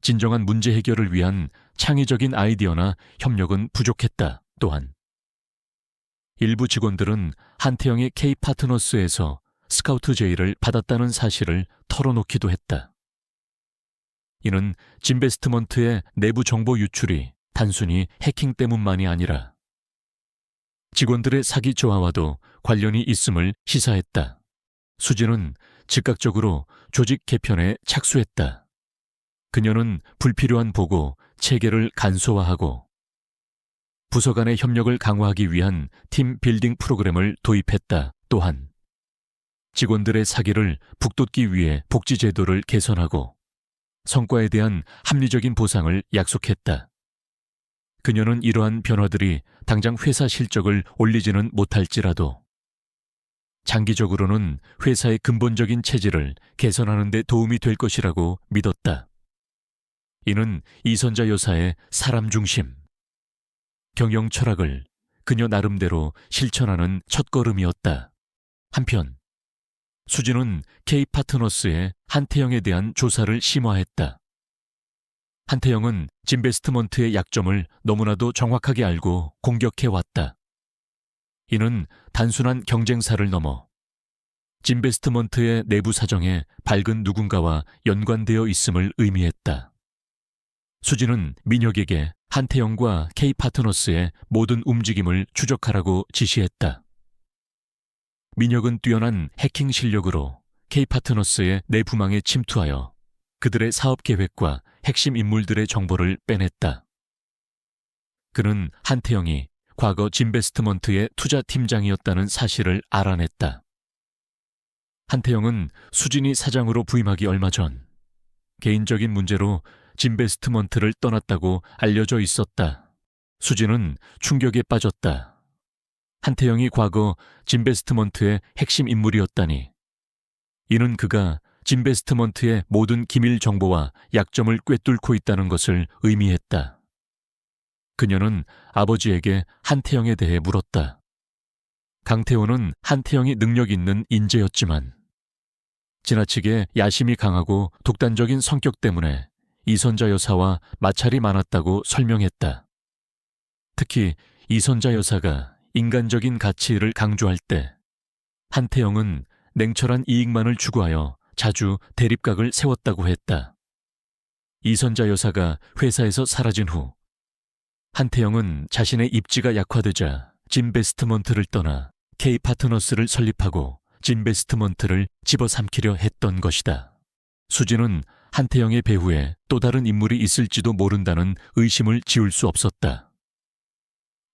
진정한 문제 해결을 위한 창의적인 아이디어나 협력은 부족했다. 또한 일부 직원들은 한태영의 K-파트너스에서 스카우트 제의를 받았다는 사실을 털어놓기도 했다. 이는 진베스트먼트의 내부 정보 유출이 단순히 해킹 때문만이 아니라 직원들의 사기 조화와도 관련이 있음을 시사했다. 수진은 즉각적으로 조직 개편에 착수했다. 그녀는 불필요한 보고, 체계를 간소화하고 부서 간의 협력을 강화하기 위한 팀 빌딩 프로그램을 도입했다. 또한 직원들의 사기를 북돋기 위해 복지 제도를 개선하고 성과에 대한 합리적인 보상을 약속했다. 그녀는 이러한 변화들이 당장 회사 실적을 올리지는 못할지라도 장기적으로는 회사의 근본적인 체질을 개선하는 데 도움이 될 것이라고 믿었다. 이는 이선자 여사의 사람 중심, 경영 철학을 그녀 나름대로 실천하는 첫걸음이었다. 한편 수진은 K-파트너스의 한태영에 대한 조사를 심화했다. 한태영은 진베스트먼트의 약점을 너무나도 정확하게 알고 공격해왔다. 이는 단순한 경쟁사를 넘어 진베스트먼트의 내부 사정에 밝은 누군가와 연관되어 있음을 의미했다. 수진은 민혁에게 한태영과 K-파트너스의 모든 움직임을 추적하라고 지시했다. 민혁은 뛰어난 해킹 실력으로 K-파트너스의 내부망에 침투하여 그들의 사업 계획과 핵심 인물들의 정보를 빼냈다. 그는 한태영이 과거 진베스트먼트의 투자팀장이었다는 사실을 알아냈다. 한태영은 수진이 사장으로 부임하기 얼마 전 개인적인 문제로 진베스트먼트를 떠났다고 알려져 있었다. 수진은 충격에 빠졌다. 한태영이 과거 진베스트먼트의 핵심 인물이었다니. 이는 그가 진베스트먼트의 모든 기밀 정보와 약점을 꿰뚫고 있다는 것을 의미했다. 그녀는 아버지에게 한태영에 대해 물었다. 강태호는 한태영이 능력 있는 인재였지만 지나치게 야심이 강하고 독단적인 성격 때문에 이선자 여사와 마찰이 많았다고 설명했다. 특히 이선자 여사가 인간적인 가치를 강조할 때 한태영은 냉철한 이익만을 추구하여 자주 대립각을 세웠다고 했다. 이선자 여사가 회사에서 사라진 후 한태영은 자신의 입지가 약화되자 진베스트먼트를 떠나 K-파트너스를 설립하고 진베스트먼트를 집어삼키려 했던 것이다. 수진은 한태영의 배후에 또 다른 인물이 있을지도 모른다는 의심을 지울 수 없었다.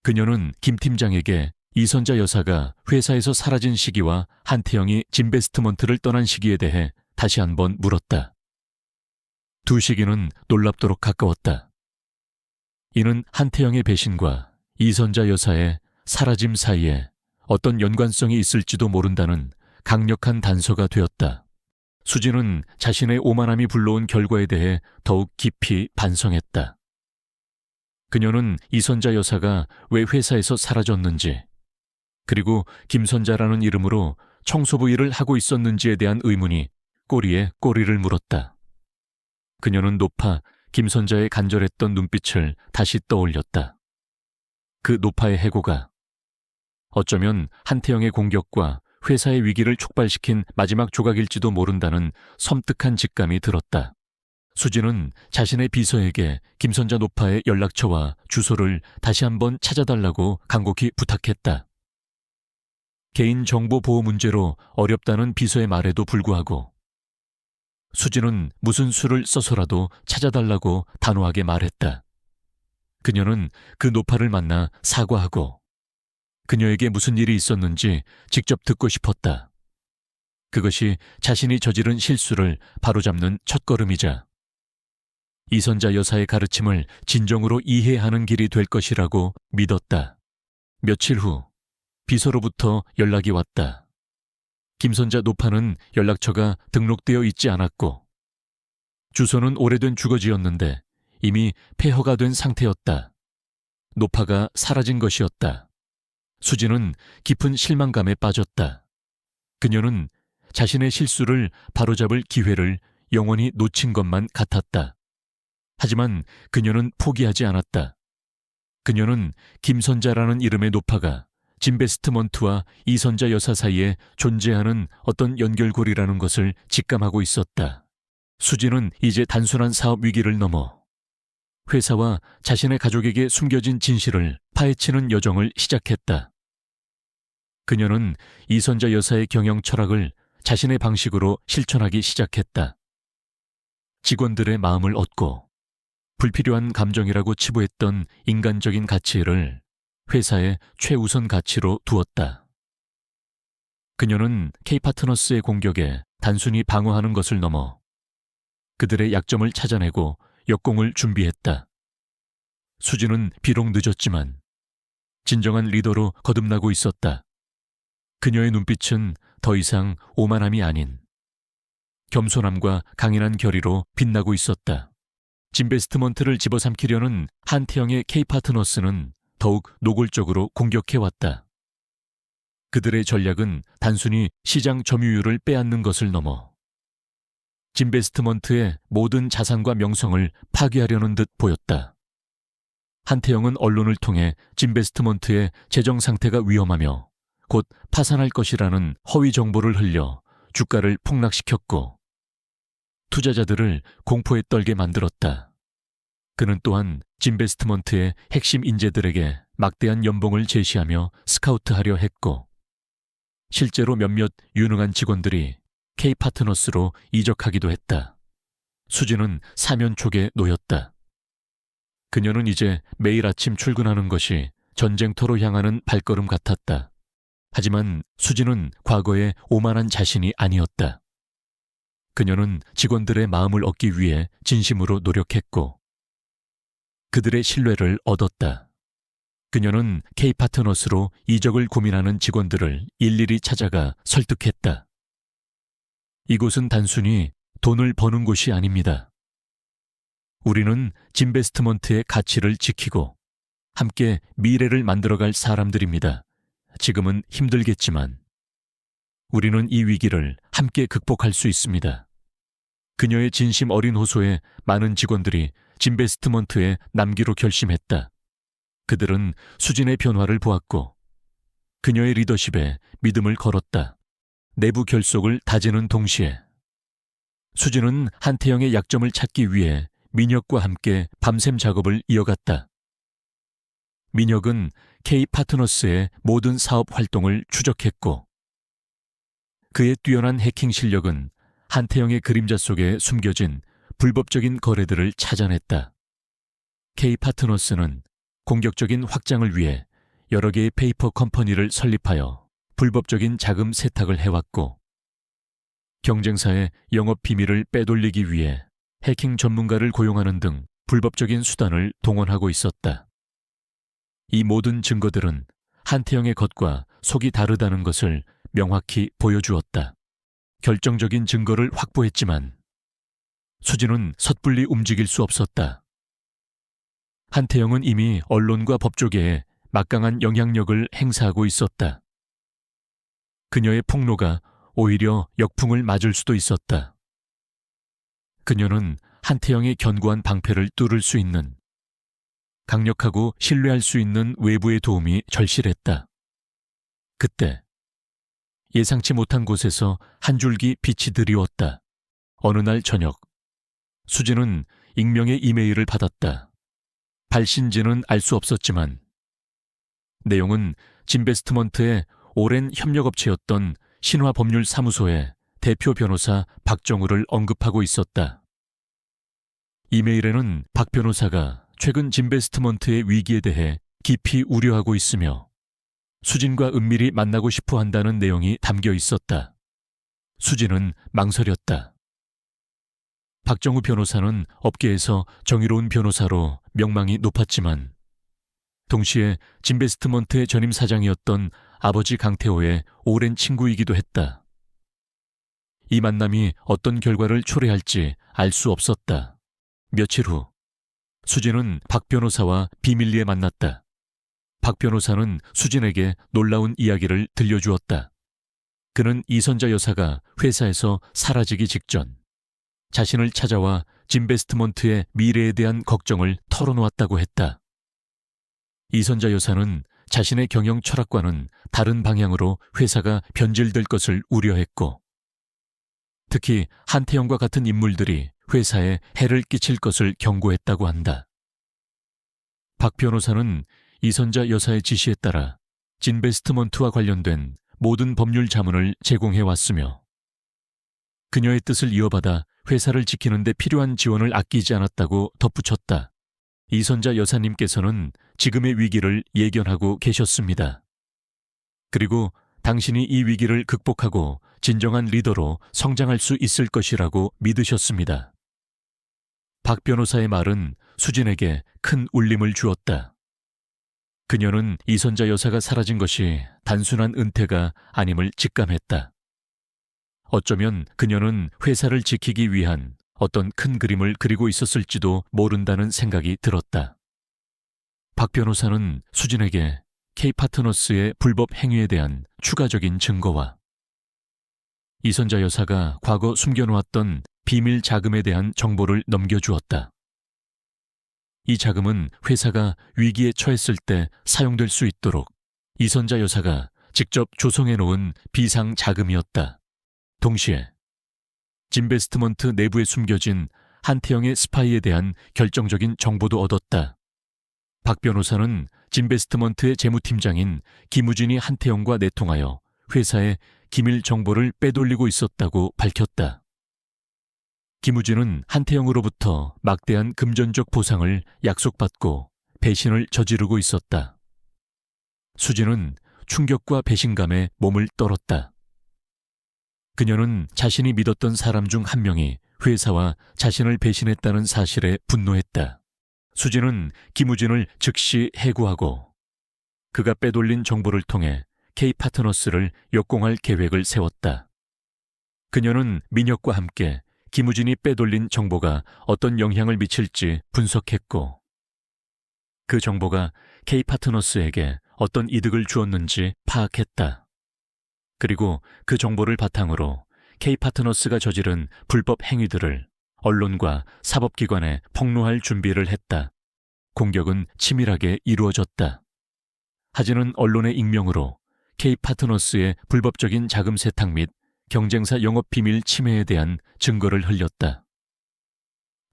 그녀는 김 팀장에게 이선자 여사가 회사에서 사라진 시기와 한태영이 진베스트먼트를 떠난 시기에 대해 다시 한번 물었다. 두 시기는 놀랍도록 가까웠다. 이는 한태영의 배신과 이선자 여사의 사라짐 사이에 어떤 연관성이 있을지도 모른다는 강력한 단서가 되었다. 수진은 자신의 오만함이 불러온 결과에 대해 더욱 깊이 반성했다. 그녀는 이선자 여사가 왜 회사에서 사라졌는지, 그리고 김선자라는 이름으로 청소부 일을 하고 있었는지에 대한 의문이 꼬리에 꼬리를 물었다. 그녀는 높아 김선자의 간절했던 눈빛을 다시 떠올렸다. 그 높아의 해고가 어쩌면 한태영의 공격과 회사의 위기를 촉발시킨 마지막 조각일지도 모른다는 섬뜩한 직감이 들었다. 수진은 자신의 비서에게 김선자 노파의 연락처와 주소를 다시 한번 찾아달라고 간곡히 부탁했다. 개인정보 보호 문제로 어렵다는 비서의 말에도 불구하고 수진은 무슨 수를 써서라도 찾아달라고 단호하게 말했다. 그녀는 그 노파를 만나 사과하고 그녀에게 무슨 일이 있었는지 직접 듣고 싶었다. 그것이 자신이 저지른 실수를 바로잡는 첫걸음이자 이선자 여사의 가르침을 진정으로 이해하는 길이 될 것이라고 믿었다. 며칠 후 비서로부터 연락이 왔다. 김선자 노파는 연락처가 등록되어 있지 않았고 주소는 오래된 주거지였는데 이미 폐허가 된 상태였다. 노파가 사라진 것이었다. 수지는 깊은 실망감에 빠졌다. 그녀는 자신의 실수를 바로잡을 기회를 영원히 놓친 것만 같았다. 하지만 그녀는 포기하지 않았다. 그녀는 김선자라는 이름의 노파가 진베스트먼트와 이선자 여사 사이에 존재하는 어떤 연결고리라는 것을 직감하고 있었다. 수지는 이제 단순한 사업 위기를 넘어 회사와 자신의 가족에게 숨겨진 진실을 파헤치는 여정을 시작했다. 그녀는 이선자 여사의 경영 철학을 자신의 방식으로 실천하기 시작했다. 직원들의 마음을 얻고 불필요한 감정이라고 치부했던 인간적인 가치를 회사의 최우선 가치로 두었다. 그녀는 K파트너스의 공격에 단순히 방어하는 것을 넘어 그들의 약점을 찾아내고 역공을 준비했다. 수지는 비록 늦었지만 진정한 리더로 거듭나고 있었다. 그녀의 눈빛은 더 이상 오만함이 아닌 겸손함과 강인한 결의로 빛나고 있었다. 진베스트먼트를 집어삼키려는 한태영의 K파트너스는 더욱 노골적으로 공격해왔다. 그들의 전략은 단순히 시장 점유율을 빼앗는 것을 넘어 진베스트먼트의 모든 자산과 명성을 파괴하려는 듯 보였다. 한태영은 언론을 통해 진베스트먼트의 재정 상태가 위험하며 곧 파산할 것이라는 허위 정보를 흘려 주가를 폭락시켰고 투자자들을 공포에 떨게 만들었다. 그는 또한 진베스트먼트의 핵심 인재들에게 막대한 연봉을 제시하며 스카우트하려 했고 실제로 몇몇 유능한 직원들이 K파트너스로 이적하기도 했다. 수지는 사면초게 놓였다. 그녀는 이제 매일 아침 출근하는 것이 전쟁터로 향하는 발걸음 같았다. 하지만 수지는 과거의 오만한 자신이 아니었다. 그녀는 직원들의 마음을 얻기 위해 진심으로 노력했고 그들의 신뢰를 얻었다. 그녀는 K파트너스로 이적을 고민하는 직원들을 일일이 찾아가 설득했다. 이곳은 단순히 돈을 버는 곳이 아닙니다. 우리는 진베스트먼트의 가치를 지키고 함께 미래를 만들어갈 사람들입니다. 지금은 힘들겠지만 우리는 이 위기를 함께 극복할 수 있습니다. 그녀의 진심 어린 호소에 많은 직원들이 진베스트먼트에 남기로 결심했다. 그들은 수진의 변화를 보았고 그녀의 리더십에 믿음을 걸었다. 내부 결속을 다지는 동시에 수진은 한태영의 약점을 찾기 위해 민혁과 함께 밤샘 작업을 이어갔다. 민혁은 K파트너스의 모든 사업 활동을 추적했고 그의 뛰어난 해킹 실력은 한태영의 그림자 속에 숨겨진 불법적인 거래들을 찾아냈다. K파트너스는 공격적인 확장을 위해 여러 개의 페이퍼 컴퍼니를 설립하여 불법적인 자금 세탁을 해왔고 경쟁사의 영업 비밀을 빼돌리기 위해 해킹 전문가를 고용하는 등 불법적인 수단을 동원하고 있었다. 이 모든 증거들은 한태영의 겉과 속이 다르다는 것을 명확히 보여주었다. 결정적인 증거를 확보했지만 수진은 섣불리 움직일 수 없었다. 한태영은 이미 언론과 법조계에 막강한 영향력을 행사하고 있었다. 그녀의 폭로가 오히려 역풍을 맞을 수도 있었다. 그녀는 한태영의 견고한 방패를 뚫을 수 있는 강력하고 신뢰할 수 있는 외부의 도움이 절실했다. 그때 예상치 못한 곳에서 한 줄기 빛이 드리웠다. 어느 날 저녁 수지는 익명의 이메일을 받았다. 발신지는 알 수 없었지만 내용은 진베스트먼트의 오랜 협력업체였던 신화법률사무소의 대표 변호사 박정우를 언급하고 있었다. 이메일에는 박 변호사가 최근 진베스트먼트의 위기에 대해 깊이 우려하고 있으며 수진과 은밀히 만나고 싶어 한다는 내용이 담겨 있었다. 수진은 망설였다. 박정우 변호사는 업계에서 정의로운 변호사로 명망이 높았지만 동시에 진베스트먼트의 전임 사장이었던 아버지 강태호의 오랜 친구이기도 했다. 이 만남이 어떤 결과를 초래할지 알 수 없었다. 며칠 후 수진은 박 변호사와 비밀리에 만났다. 박 변호사는 수진에게 놀라운 이야기를 들려주었다. 그는 이선자 여사가 회사에서 사라지기 직전 자신을 찾아와 진베스트먼트의 미래에 대한 걱정을 털어놓았다고 했다. 이선자 여사는 자신의 경영 철학과는 다른 방향으로 회사가 변질될 것을 우려했고, 특히 한태영과 같은 인물들이 회사에 해를 끼칠 것을 경고했다고 한다. 박 변호사는 이선자 여사의 지시에 따라 진베스트먼트와 관련된 모든 법률 자문을 제공해 왔으며, 그녀의 뜻을 이어받아 회사를 지키는 데 필요한 지원을 아끼지 않았다고 덧붙였다. 이선자 여사님께서는 지금의 위기를 예견하고 계셨습니다. 그리고 당신이 이 위기를 극복하고 진정한 리더로 성장할 수 있을 것이라고 믿으셨습니다. 박 변호사의 말은 수진에게 큰 울림을 주었다. 그녀는 이선자 여사가 사라진 것이 단순한 은퇴가 아님을 직감했다. 어쩌면 그녀는 회사를 지키기 위한 어떤 큰 그림을 그리고 있었을지도 모른다는 생각이 들었다. 박 변호사는 수진에게 K파트너스의 불법 행위에 대한 추가적인 증거와 이선자 여사가 과거 숨겨놓았던 비밀 자금에 대한 정보를 넘겨주었다. 이 자금은 회사가 위기에 처했을 때 사용될 수 있도록 이선자 여사가 직접 조성해놓은 비상 자금이었다. 동시에 진베스트먼트 내부에 숨겨진 한태영의 스파이에 대한 결정적인 정보도 얻었다. 박 변호사는 진베스트먼트의 재무팀장인 김우진이 한태영과 내통하여 회사의 기밀 정보를 빼돌리고 있었다고 밝혔다. 김우진은 한태영으로부터 막대한 금전적 보상을 약속받고 배신을 저지르고 있었다. 수진은 충격과 배신감에 몸을 떨었다. 그녀는 자신이 믿었던 사람 중 한 명이 회사와 자신을 배신했다는 사실에 분노했다. 수진은 김우진을 즉시 해고하고 그가 빼돌린 정보를 통해 K파트너스를 역공할 계획을 세웠다. 그녀는 민혁과 함께 김우진이 빼돌린 정보가 어떤 영향을 미칠지 분석했고, 그 정보가 K파트너스에게 어떤 이득을 주었는지 파악했다. 그리고 그 정보를 바탕으로 K파트너스가 저지른 불법 행위들을 언론과 사법기관에 폭로할 준비를 했다. 공격은 치밀하게 이루어졌다. 하지는 언론의 익명으로 K파트너스의 불법적인 자금 세탁 및 경쟁사 영업비밀 침해에 대한 증거를 흘렸다.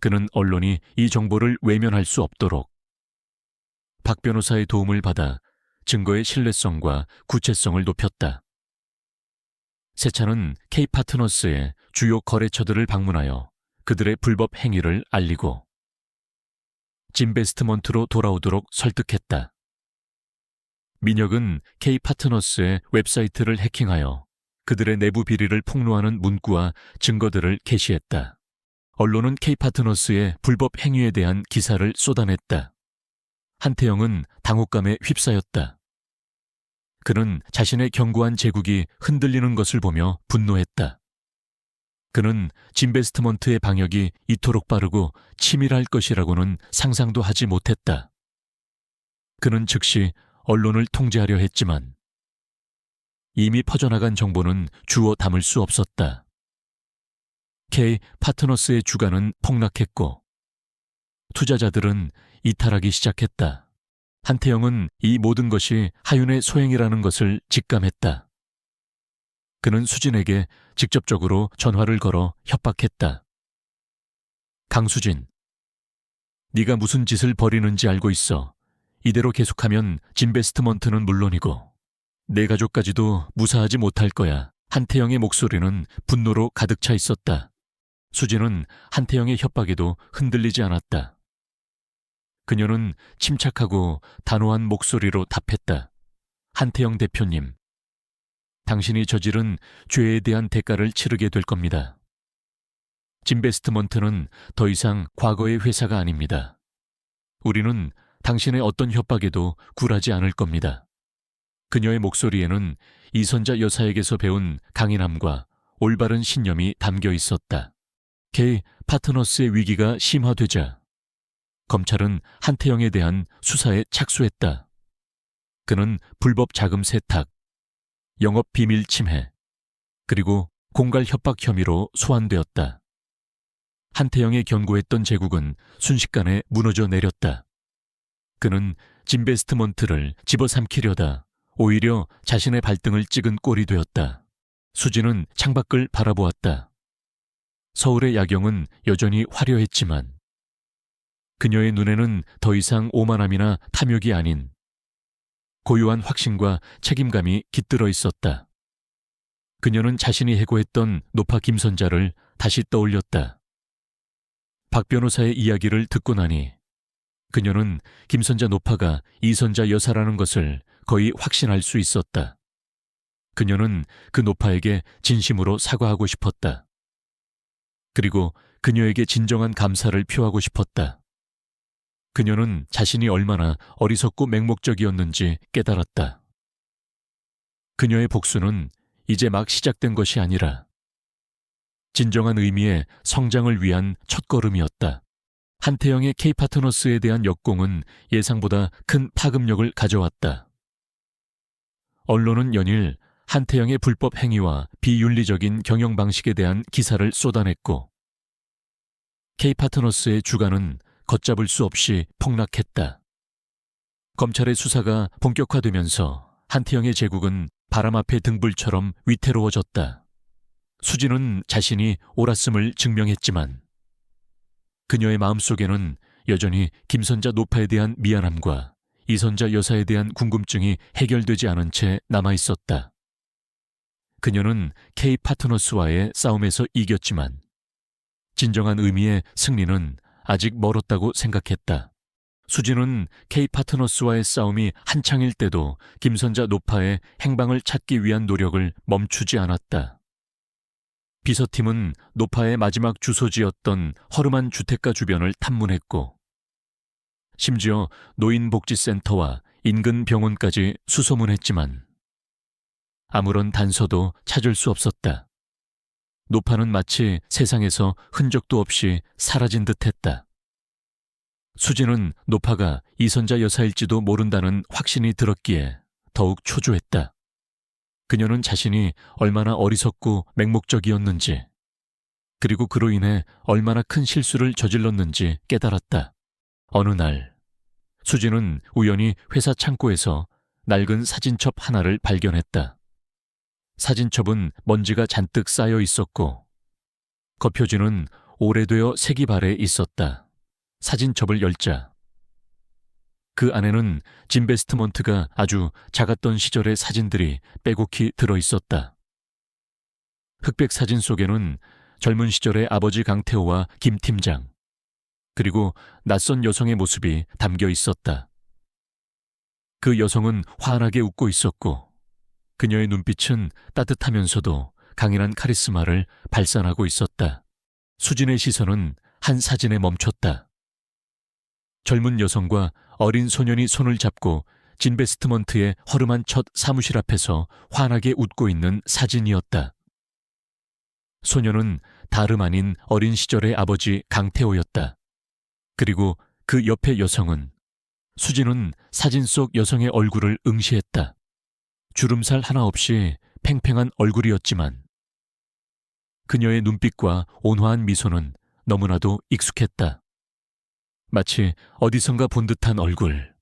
그는 언론이 이 정보를 외면할 수 없도록 박 변호사의 도움을 받아 증거의 신뢰성과 구체성을 높였다. 세차는 K파트너스의 주요 거래처들을 방문하여 그들의 불법 행위를 알리고 진베스트먼트로 돌아오도록 설득했다. 민혁은 K파트너스의 웹사이트를 해킹하여 그들의 내부 비리를 폭로하는 문구와 증거들을 게시했다. 언론은 K파트너스의 불법 행위에 대한 기사를 쏟아냈다. 한태영은 당혹감에 휩싸였다. 그는 자신의 견고한 제국이 흔들리는 것을 보며 분노했다. 그는 진베스트먼트의 방역이 이토록 빠르고 치밀할 것이라고는 상상도 하지 못했다. 그는 즉시 언론을 통제하려 했지만 이미 퍼져나간 정보는 주워 담을 수 없었다. K파트너스의 주가는 폭락했고 투자자들은 이탈하기 시작했다. 한태영은 이 모든 것이 하윤의 소행이라는 것을 직감했다. 그는 수진에게 직접적으로 전화를 걸어 협박했다. 강수진, 네가 무슨 짓을 벌이는지 알고 있어. 이대로 계속하면 진베스트먼트는 물론이고 내 가족까지도 무사하지 못할 거야. 한태영의 목소리는 분노로 가득 차 있었다. 수진은 한태영의 협박에도 흔들리지 않았다. 그녀는 침착하고 단호한 목소리로 답했다. 한태영 대표님, 당신이 저지른 죄에 대한 대가를 치르게 될 겁니다. 진베스트먼트는 더 이상 과거의 회사가 아닙니다. 우리는 당신의 어떤 협박에도 굴하지 않을 겁니다. 그녀의 목소리에는 이선자 여사에게서 배운 강인함과 올바른 신념이 담겨 있었다. K 파트너스의 위기가 심화되자 검찰은 한태영에 대한 수사에 착수했다. 그는 불법 자금 세탁, 영업 비밀 침해, 그리고 공갈 협박 혐의로 소환되었다. 한태영의 견고했던 제국은 순식간에 무너져 내렸다. 그는 진베스트먼트를 집어삼키려다 오히려 자신의 발등을 찍은 꼴이 되었다. 수지는 창밖을 바라보았다. 서울의 야경은 여전히 화려했지만 그녀의 눈에는 더 이상 오만함이나 탐욕이 아닌 고요한 확신과 책임감이 깃들어 있었다. 그녀는 자신이 해고했던 노파 김선자를 다시 떠올렸다. 박 변호사의 이야기를 듣고 나니 그녀는 김선자 노파가 이선자 여사라는 것을 거의 확신할 수 있었다. 그녀는 그 노파에게 진심으로 사과하고 싶었다. 그리고 그녀에게 진정한 감사를 표하고 싶었다. 그녀는 자신이 얼마나 어리석고 맹목적이었는지 깨달았다. 그녀의 복수는 이제 막 시작된 것이 아니라 진정한 의미의 성장을 위한 첫걸음이었다. 한태영의 K파트너스에 대한 역공은 예상보다 큰 파급력을 가져왔다. 언론은 연일 한태영의 불법 행위와 비윤리적인 경영 방식에 대한 기사를 쏟아냈고 K파트너스의 주가는 걷잡을 수 없이 폭락했다. 검찰의 수사가 본격화되면서 한태영의 제국은 바람 앞의 등불처럼 위태로워졌다. 수지는 자신이 옳았음을 증명했지만 그녀의 마음속에는 여전히 김선자 노파에 대한 미안함과 이선자 여사에 대한 궁금증이 해결되지 않은 채 남아있었다. 그녀는 K파트너스와의 싸움에서 이겼지만 진정한 의미의 승리는 아직 멀었다고 생각했다. 수지는 K파트너스와의 싸움이 한창일 때도 김선자 노파의 행방을 찾기 위한 노력을 멈추지 않았다. 비서팀은 노파의 마지막 주소지였던 허름한 주택가 주변을 탐문했고 심지어 노인복지센터와 인근 병원까지 수소문했지만 아무런 단서도 찾을 수 없었다. 노파는 마치 세상에서 흔적도 없이 사라진 듯했다. 수지는 노파가 이선자 여사일지도 모른다는 확신이 들었기에 더욱 초조했다. 그녀는 자신이 얼마나 어리석고 맹목적이었는지 그리고 그로 인해 얼마나 큰 실수를 저질렀는지 깨달았다. 어느 날 수지는 우연히 회사 창고에서 낡은 사진첩 하나를 발견했다. 사진첩은 먼지가 잔뜩 쌓여 있었고 겉표지는 오래되어 색이 발해 있었다. 사진첩을 열자 그 안에는 진베스트먼트가 아주 작았던 시절의 사진들이 빼곡히 들어있었다. 흑백 사진 속에는 젊은 시절의 아버지 강태호와 김 팀장, 그리고 낯선 여성의 모습이 담겨 있었다. 그 여성은 환하게 웃고 있었고 그녀의 눈빛은 따뜻하면서도 강인한 카리스마를 발산하고 있었다. 수진의 시선은 한 사진에 멈췄다. 젊은 여성과 어린 소년이 손을 잡고 진베스트먼트의 허름한 첫 사무실 앞에서 환하게 웃고 있는 사진이었다. 소년은 다름 아닌 어린 시절의 아버지 강태호였다. 그리고 그 옆의 여성은 수진은 사진 속 여성의 얼굴을 응시했다. 주름살 하나 없이 팽팽한 얼굴이었지만 그녀의 눈빛과 온화한 미소는 너무나도 익숙했다. 마치 어디선가 본 듯한 얼굴.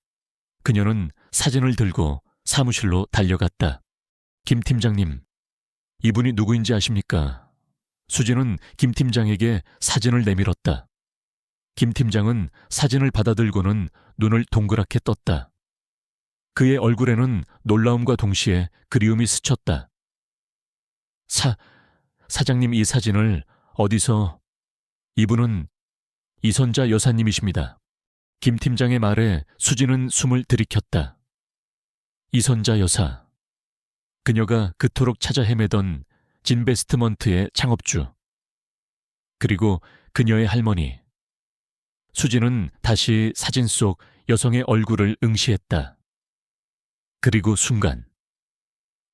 그녀는 사진을 들고 사무실로 달려갔다. 김 팀장님, 이분이 누구인지 아십니까? 수진은 김 팀장에게 사진을 내밀었다. 김 팀장은 사진을 받아들고는 눈을 동그랗게 떴다. 그의 얼굴에는 놀라움과 동시에 그리움이 스쳤다. 사장님, 이 사진을 어디서... 이분은 이선자 여사님이십니다. 김 팀장의 말에 수지는 숨을 들이켰다. 이선자 여사. 그녀가 그토록 찾아 헤매던 진베스트먼트의 창업주. 그리고 그녀의 할머니. 수지는 다시 사진 속 여성의 얼굴을 응시했다. 그리고 순간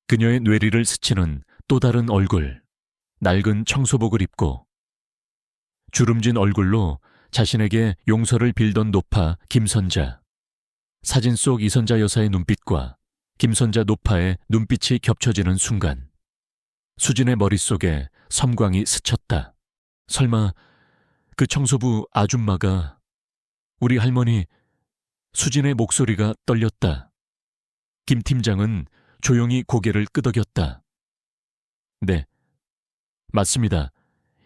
그녀의 뇌리를 스치는 또 다른 얼굴. 낡은 청소복을 입고 주름진 얼굴로 자신에게 용서를 빌던 노파 김선자. 사진 속 이선자 여사의 눈빛과 김선자 노파의 눈빛이 겹쳐지는 순간 수진의 머릿속에 섬광이 스쳤다. 설마 그 청소부 아줌마가 우리 할머니. 수진의 목소리가 떨렸다. 김 팀장은 조용히 고개를 끄덕였다. 네, 맞습니다.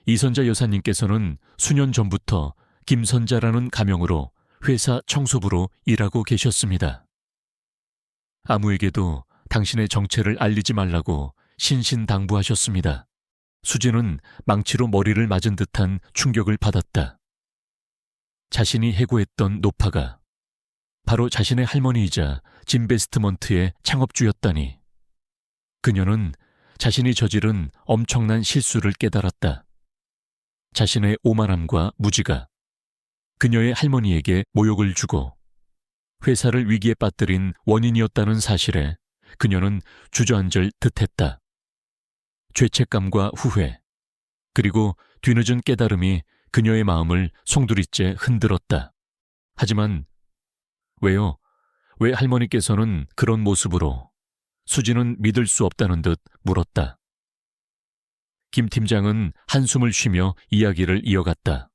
이선자 여사님께서는 수년 전부터 김선자라는 가명으로 회사 청소부로 일하고 계셨습니다. 아무에게도 당신의 정체를 알리지 말라고 신신당부하셨습니다. 수진은 망치로 머리를 맞은 듯한 충격을 받았다. 자신이 해고했던 노파가 바로 자신의 할머니이자 진베스트먼트의 창업주였다니. 그녀는 자신이 저지른 엄청난 실수를 깨달았다. 자신의 오만함과 무지가 그녀의 할머니에게 모욕을 주고 회사를 위기에 빠뜨린 원인이었다는 사실에 그녀는 주저앉을 듯했다. 죄책감과 후회, 그리고 뒤늦은 깨달음이 그녀의 마음을 송두리째 흔들었다. 하지만 왜요? 왜 할머니께서는 그런 모습으로 수진은 믿을 수 없다는 듯 물었다. 김 팀장은 한숨을 쉬며 이야기를 이어갔다.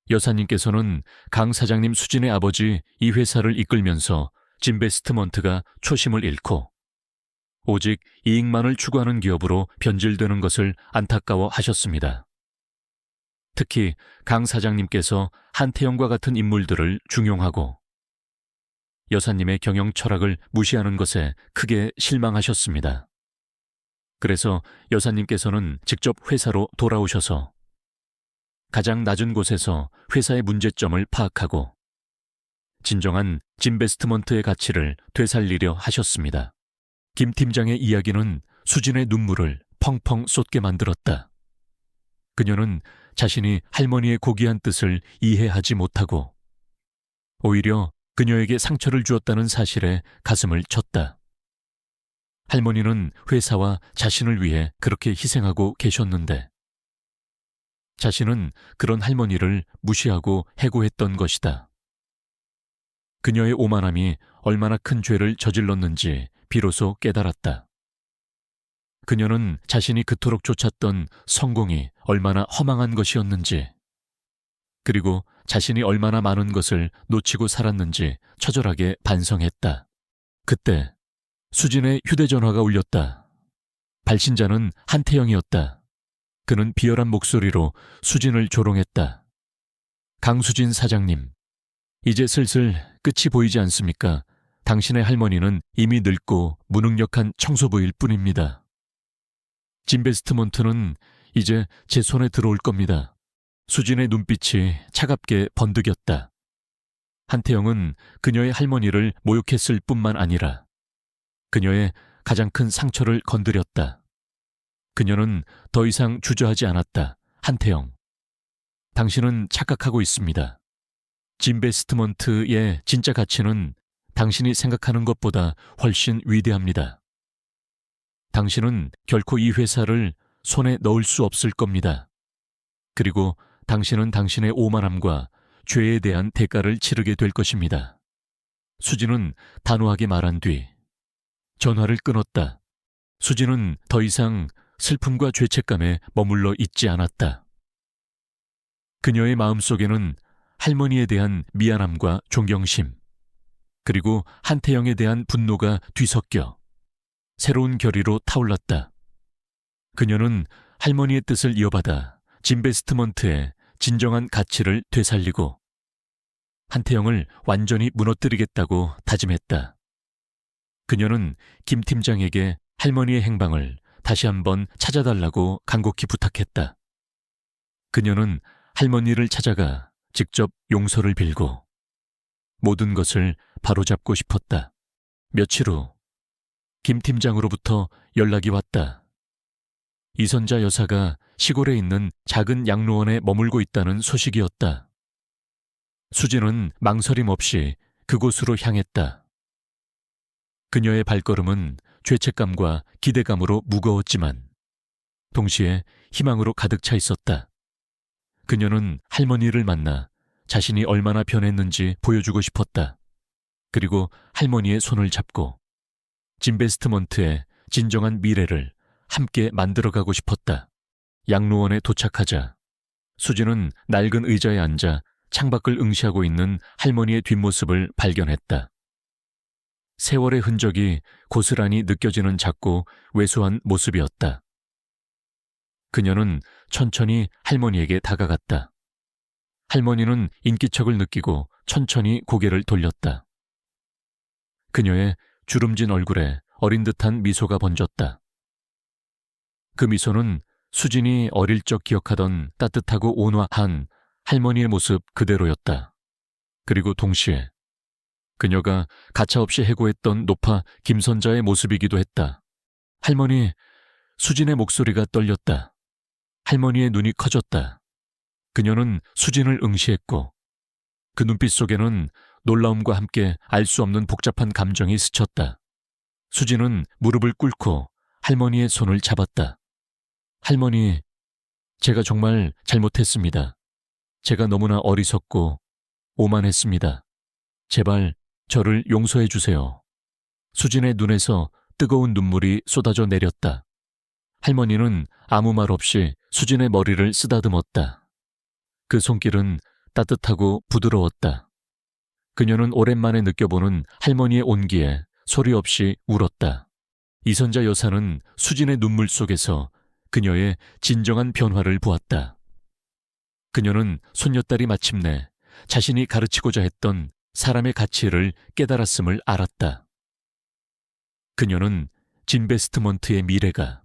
여사님께서는 강 사장님 수진의 아버지 이 회사를 이끌면서 진베스트먼트가 초심을 잃고 오직 이익만을 추구하는 기업으로 변질되는 것을 안타까워 하셨습니다. 특히 강 사장님께서 한태영과 같은 인물들을 중용하고 여사님의 경영 철학을 무시하는 것에 크게 실망하셨습니다. 그래서 여사님께서는 직접 회사로 돌아오셔서 가장 낮은 곳에서 회사의 문제점을 파악하고 진정한 진베스트먼트의 가치를 되살리려 하셨습니다. 김 팀장의 이야기는 수진의 눈물을 펑펑 쏟게 만들었다. 그녀는 자신이 할머니의 고귀한 뜻을 이해하지 못하고 오히려 그녀에게 상처를 주었다는 사실에 가슴을 쳤다. 할머니는 회사와 자신을 위해 그렇게 희생하고 계셨는데 자신은 그런 할머니를 무시하고 해고했던 것이다. 그녀의 오만함이 얼마나 큰 죄를 저질렀는지 비로소 깨달았다. 그녀는 자신이 그토록 쫓았던 성공이 얼마나 허망한 것이었는지, 그리고 자신이 얼마나 많은 것을 놓치고 살았는지 처절하게 반성했다. 그때 수진의 휴대전화가 울렸다. 발신자는 한태영이었다. 그는 비열한 목소리로 수진을 조롱했다. 강수진 사장님, 이제 슬슬 끝이 보이지 않습니까? 당신의 할머니는 이미 늙고 무능력한 청소부일 뿐입니다. 진베스트먼트는 이제 제 손에 들어올 겁니다. 수진의 눈빛이 차갑게 번득였다. 한태영은 그녀의 할머니를 모욕했을 뿐만 아니라 그녀의 가장 큰 상처를 건드렸다. 그녀는 더 이상 주저하지 않았다. 한태영, 당신은 착각하고 있습니다. 진베스트먼트의 진짜 가치는 당신이 생각하는 것보다 훨씬 위대합니다. 당신은 결코 이 회사를 손에 넣을 수 없을 겁니다. 그리고 당신은 당신의 오만함과 죄에 대한 대가를 치르게 될 것입니다. 수진은 단호하게 말한 뒤 전화를 끊었다. 수진은 더 이상 슬픔과 죄책감에 머물러 있지 않았다. 그녀의 마음속에는 할머니에 대한 미안함과 존경심, 그리고 한태영에 대한 분노가 뒤섞여 새로운 결의로 타올랐다. 그녀는 할머니의 뜻을 이어받아 진베스트먼트의 진정한 가치를 되살리고 한태영을 완전히 무너뜨리겠다고 다짐했다. 그녀는 김 팀장에게 할머니의 행방을 다시 한번 찾아달라고 간곡히 부탁했다. 그녀는 할머니를 찾아가 직접 용서를 빌고 모든 것을 바로잡고 싶었다. 며칠 후 김 팀장으로부터 연락이 왔다. 이선자 여사가 시골에 있는 작은 양로원에 머물고 있다는 소식이었다. 수진은 망설임 없이 그곳으로 향했다. 그녀의 발걸음은 죄책감과 기대감으로 무거웠지만 동시에 희망으로 가득 차 있었다. 그녀는 할머니를 만나 자신이 얼마나 변했는지 보여주고 싶었다. 그리고 할머니의 손을 잡고 진베스트먼트의 진정한 미래를 함께 만들어가고 싶었다. 양로원에 도착하자 수지는 낡은 의자에 앉아 창밖을 응시하고 있는 할머니의 뒷모습을 발견했다. 세월의 흔적이 고스란히 느껴지는 작고 왜소한 모습이었다. 그녀는 천천히 할머니에게 다가갔다. 할머니는 인기척을 느끼고 천천히 고개를 돌렸다. 그녀의 주름진 얼굴에 어린 듯한 미소가 번졌다. 그 미소는 수진이 어릴 적 기억하던 따뜻하고 온화한 할머니의 모습 그대로였다. 그리고 동시에 그녀가 가차없이 해고했던 노파 김선자의 모습이기도 했다. 할머니, 수진의 목소리가 떨렸다. 할머니의 눈이 커졌다. 그녀는 수진을 응시했고 그 눈빛 속에는 놀라움과 함께 알 수 없는 복잡한 감정이 스쳤다. 수진은 무릎을 꿇고 할머니의 손을 잡았다. 할머니, 제가 정말 잘못했습니다. 제가 너무나 어리석고 오만했습니다. 제발 저를 용서해 주세요. 수진의 눈에서 뜨거운 눈물이 쏟아져 내렸다. 할머니는 아무 말 없이 수진의 머리를 쓰다듬었다. 그 손길은 따뜻하고 부드러웠다. 그녀는 오랜만에 느껴보는 할머니의 온기에 소리 없이 울었다. 이선자 여사는 수진의 눈물 속에서 그녀의 진정한 변화를 보았다. 그녀는 손녀딸이 마침내 자신이 가르치고자 했던 사람의 가치를 깨달았음을 알았다. 그녀는 진베스트먼트의 미래가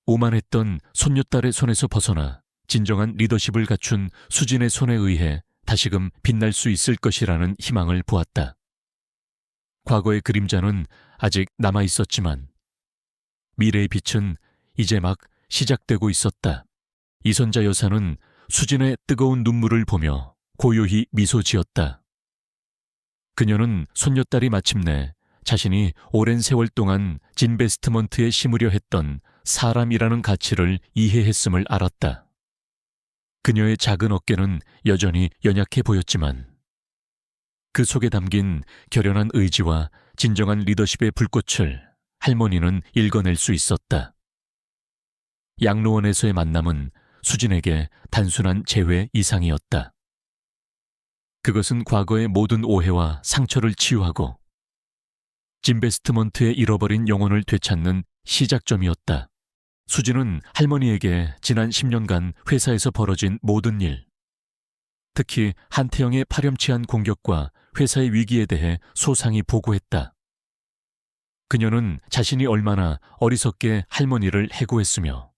오만했던 손녀딸의 손에서 벗어나 진정한 리더십을 갖춘 수진의 손에 의해 다시금 빛날 수 있을 것이라는 희망을 보았다. 과거의 그림자는 아직 남아 있었지만 미래의 빛은 이제 막 시작되고 있었다. 이선자 여사는 수진의 뜨거운 눈물을 보며 고요히 미소 지었다. 그녀는 손녀딸이 마침내 자신이 오랜 세월 동안 진베스트먼트에 심으려 했던 사람이라는 가치를 이해했음을 알았다. 그녀의 작은 어깨는 여전히 연약해 보였지만 그 속에 담긴 결연한 의지와 진정한 리더십의 불꽃을 할머니는 읽어낼 수 있었다. 양로원에서의 만남은 수진에게 단순한 재회 이상이었다. 그것은 과거의 모든 오해와 상처를 치유하고 진베스트먼트의 잃어버린 영혼을 되찾는 시작점이었다. 수진은 할머니에게 지난 10년간 회사에서 벌어진 모든 일, 특히 한태영의 파렴치한 공격과 회사의 위기에 대해 소상히 보고했다. 그녀는 자신이 얼마나 어리석게 할머니를 해고했으며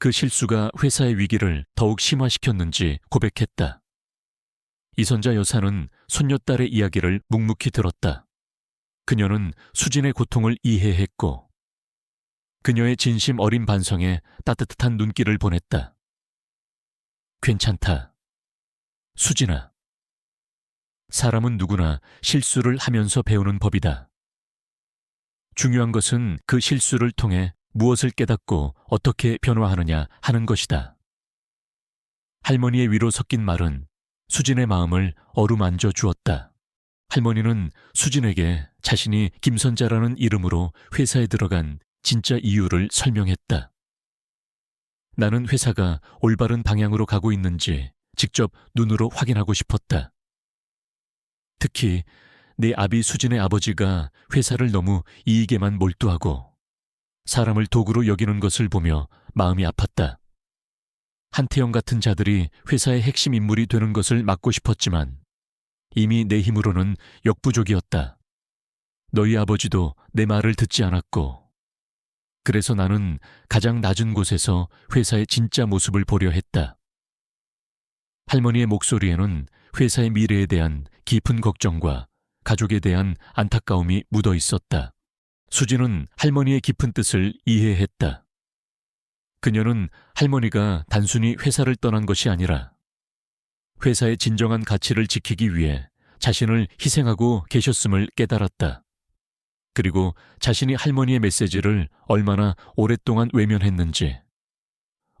그 실수가 회사의 위기를 더욱 심화시켰는지 고백했다. 이선자 여사는 손녀딸의 이야기를 묵묵히 들었다. 그녀는 수진의 고통을 이해했고 그녀의 진심 어린 반성에 따뜻한 눈길을 보냈다. 괜찮다. 수진아. 사람은 누구나 실수를 하면서 배우는 법이다. 중요한 것은 그 실수를 통해 무엇을 깨닫고 어떻게 변화하느냐 하는 것이다. 할머니의 위로 섞인 말은 수진의 마음을 어루만져 주었다. 할머니는 수진에게 자신이 김선자라는 이름으로 회사에 들어간 진짜 이유를 설명했다. 나는 회사가 올바른 방향으로 가고 있는지 직접 눈으로 확인하고 싶었다. 특히 내 아비 수진의 아버지가 회사를 너무 이익에만 몰두하고 사람을 도구로 여기는 것을 보며 마음이 아팠다. 한태영 같은 자들이 회사의 핵심 인물이 되는 것을 막고 싶었지만 이미 내 힘으로는 역부족이었다. 너희 아버지도 내 말을 듣지 않았고 그래서 나는 가장 낮은 곳에서 회사의 진짜 모습을 보려 했다. 할머니의 목소리에는 회사의 미래에 대한 깊은 걱정과 가족에 대한 안타까움이 묻어 있었다. 수진은 할머니의 깊은 뜻을 이해했다. 그녀는 할머니가 단순히 회사를 떠난 것이 아니라 회사의 진정한 가치를 지키기 위해 자신을 희생하고 계셨음을 깨달았다. 그리고 자신이 할머니의 메시지를 얼마나 오랫동안 외면했는지,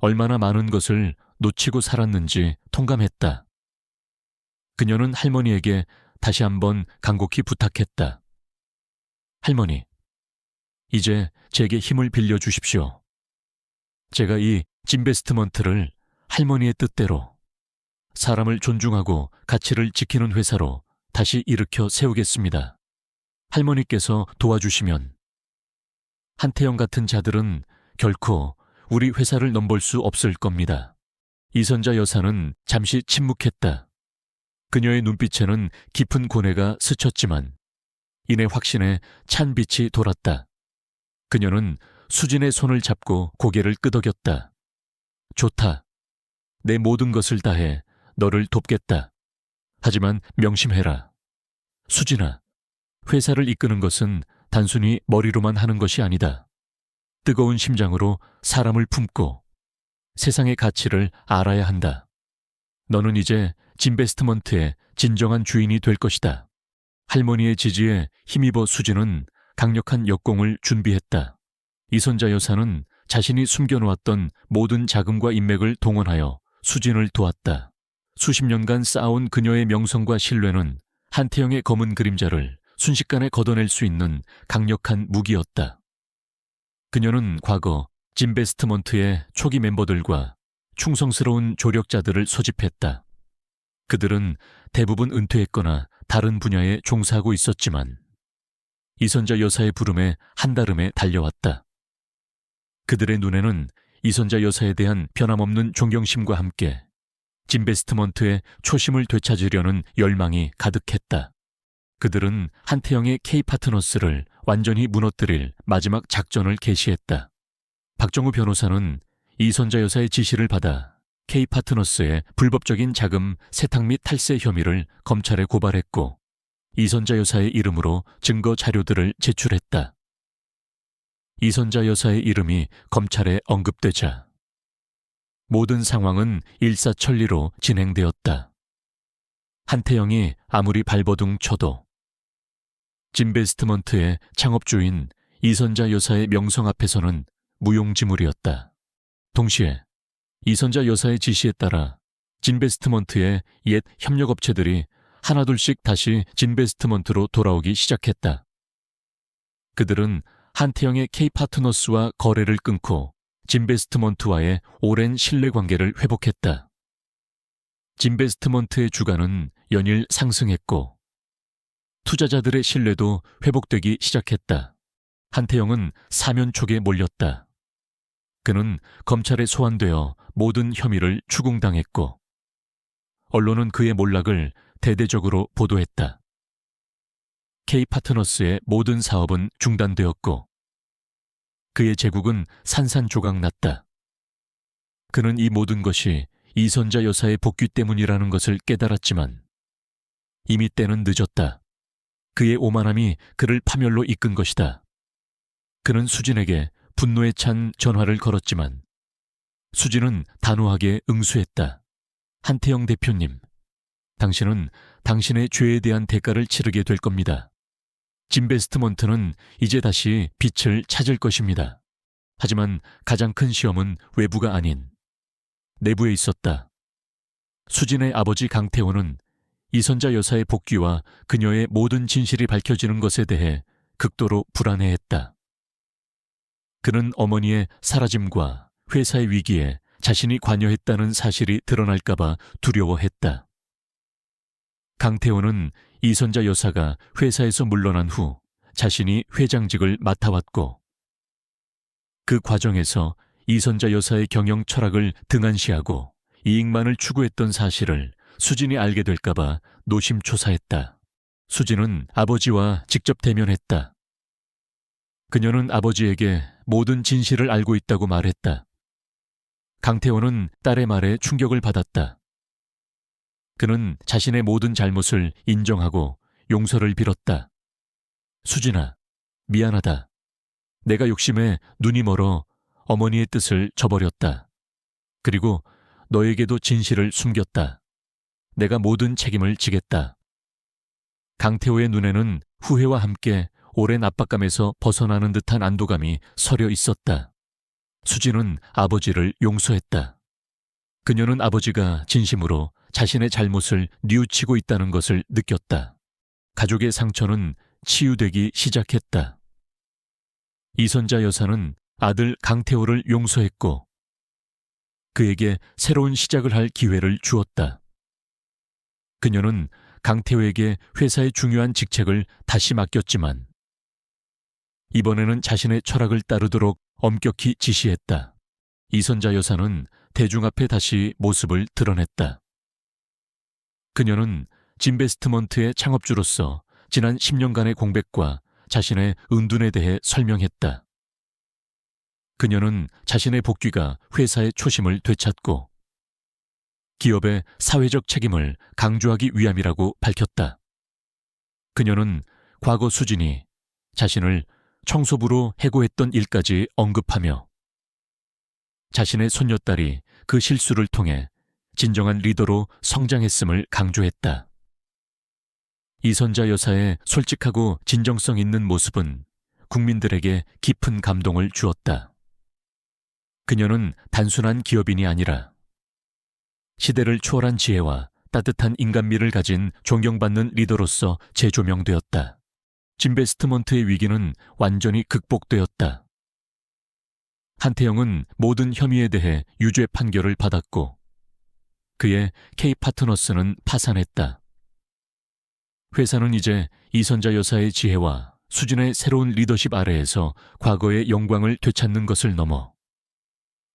얼마나 많은 것을 놓치고 살았는지 통감했다. 그녀는 할머니에게 다시 한번 간곡히 부탁했다. 할머니, 이제 제게 힘을 빌려주십시오. 제가 이 진베스트먼트를 할머니의 뜻대로 사람을 존중하고 가치를 지키는 회사로 다시 일으켜 세우겠습니다. 할머니께서 도와주시면 한태영 같은 자들은 결코 우리 회사를 넘볼 수 없을 겁니다. 이선자 여사는 잠시 침묵했다. 그녀의 눈빛에는 깊은 고뇌가 스쳤지만 이내 확신에 찬 빛이 돌았다. 그녀는 수진의 손을 잡고 고개를 끄덕였다. 좋다. 내 모든 것을 다해 너를 돕겠다. 하지만 명심해라. 수진아, 회사를 이끄는 것은 단순히 머리로만 하는 것이 아니다. 뜨거운 심장으로 사람을 품고 세상의 가치를 알아야 한다. 너는 이제 진베스트먼트의 진정한 주인이 될 것이다. 할머니의 지지에 힘입어 수진은 강력한 역공을 준비했다. 이선자 여사는 자신이 숨겨놓았던 모든 자금과 인맥을 동원하여 수진을 도왔다. 수십 년간 쌓아온 그녀의 명성과 신뢰는 한태영의 검은 그림자를 순식간에 걷어낼 수 있는 강력한 무기였다. 그녀는 과거 진베스트먼트의 초기 멤버들과 충성스러운 조력자들을 소집했다. 그들은 대부분 은퇴했거나 다른 분야에 종사하고 있었지만 이선자 여사의 부름에 한달음에 달려왔다. 그들의 눈에는 이선자 여사에 대한 변함없는 존경심과 함께 진베스트먼트의 초심을 되찾으려는 열망이 가득했다. 그들은 한태영의 K파트너스를 완전히 무너뜨릴 마지막 작전을 개시했다. 박정우 변호사는 이선자 여사의 지시를 받아 K파트너스의 불법적인 자금 세탁 및 탈세 혐의를 검찰에 고발했고 이선자 여사의 이름으로 증거 자료들을 제출했다. 이선자 여사의 이름이 검찰에 언급되자 모든 상황은 일사천리로 진행되었다. 한태영이 아무리 발버둥 쳐도 진베스트먼트의 창업주인 이선자 여사의 명성 앞에서는 무용지물이었다. 동시에 이선자 여사의 지시에 따라 진베스트먼트의 옛 협력업체들이 하나둘씩 다시 진베스트먼트로 돌아오기 시작했다. 그들은 한태영의 K파트너스와 거래를 끊고 진베스트먼트와의 오랜 신뢰관계를 회복했다. 진베스트먼트의 주가는 연일 상승했고 투자자들의 신뢰도 회복되기 시작했다. 한태영은 사면촉에 몰렸다. 그는 검찰에 소환되어 모든 혐의를 추궁당했고 언론은 그의 몰락을 대대적으로 보도했다. K파트너스의 모든 사업은 중단되었고 그의 제국은 산산조각났다. 그는 이 모든 것이 이선자 여사의 복귀 때문이라는 것을 깨달았지만 이미 때는 늦었다. 그의 오만함이 그를 파멸로 이끈 것이다. 그는 수진에게 분노에 찬 전화를 걸었지만 수진은 단호하게 응수했다. 한태영 대표님, 당신은 당신의 죄에 대한 대가를 치르게 될 겁니다. 진베스트먼트는 이제 다시 빛을 찾을 것입니다. 하지만 가장 큰 시험은 외부가 아닌 내부에 있었다. 수진의 아버지 강태호는 이선자 여사의 복귀와 그녀의 모든 진실이 밝혀지는 것에 대해 극도로 불안해했다. 그는 어머니의 사라짐과 회사의 위기에 자신이 관여했다는 사실이 드러날까봐 두려워했다. 강태호는 이선자 여사가 회사에서 물러난 후 자신이 회장직을 맡아왔고 그 과정에서 이선자 여사의 경영 철학을 등한시하고 이익만을 추구했던 사실을 수진이 알게 될까봐 노심초사했다. 수진은 아버지와 직접 대면했다. 그녀는 아버지에게 모든 진실을 알고 있다고 말했다. 강태호는 딸의 말에 충격을 받았다. 그는 자신의 모든 잘못을 인정하고 용서를 빌었다. 수진아, 미안하다. 내가 욕심에 눈이 멀어 어머니의 뜻을 저버렸다. 그리고 너에게도 진실을 숨겼다. 내가 모든 책임을 지겠다. 강태호의 눈에는 후회와 함께 오랜 압박감에서 벗어나는 듯한 안도감이 서려 있었다. 수지는 아버지를 용서했다. 그녀는 아버지가 진심으로 자신의 잘못을 뉘우치고 있다는 것을 느꼈다. 가족의 상처는 치유되기 시작했다. 이선자 여사는 아들 강태호를 용서했고 그에게 새로운 시작을 할 기회를 주었다. 그녀는 강태호에게 회사의 중요한 직책을 다시 맡겼지만 이번에는 자신의 철학을 따르도록 엄격히 지시했다. 이선자 여사는 대중 앞에 다시 모습을 드러냈다. 그녀는 진베스트먼트의 창업주로서 지난 10년간의 공백과 자신의 은둔에 대해 설명했다. 그녀는 자신의 복귀가 회사의 초심을 되찾고 기업의 사회적 책임을 강조하기 위함이라고 밝혔다. 그녀는 과거 수진이 자신을 청소부로 해고했던 일까지 언급하며 자신의 손녀딸이 그 실수를 통해 진정한 리더로 성장했음을 강조했다. 이선자 여사의 솔직하고 진정성 있는 모습은 국민들에게 깊은 감동을 주었다. 그녀는 단순한 기업인이 아니라 시대를 초월한 지혜와 따뜻한 인간미를 가진 존경받는 리더로서 재조명되었다. 진베스트먼트의 위기는 완전히 극복되었다. 한태영은 모든 혐의에 대해 유죄 판결을 받았고 그의 K파트너스는 파산했다. 회사는 이제 이선자 여사의 지혜와 수진의 새로운 리더십 아래에서 과거의 영광을 되찾는 것을 넘어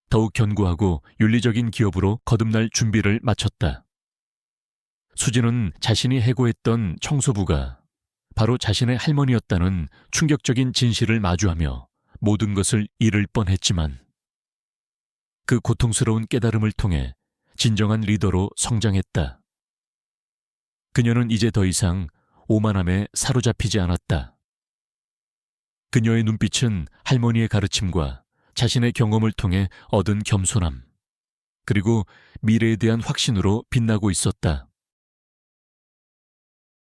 더욱 견고하고 윤리적인 기업으로 거듭날 준비를 마쳤다. 수진은 자신이 해고했던 청소부가 바로 자신의 할머니였다는 충격적인 진실을 마주하며 모든 것을 잃을 뻔했지만 그 고통스러운 깨달음을 통해 진정한 리더로 성장했다. 그녀는 이제 더 이상 오만함에 사로잡히지 않았다. 그녀의 눈빛은 할머니의 가르침과 자신의 경험을 통해 얻은 겸손함, 그리고 미래에 대한 확신으로 빛나고 있었다.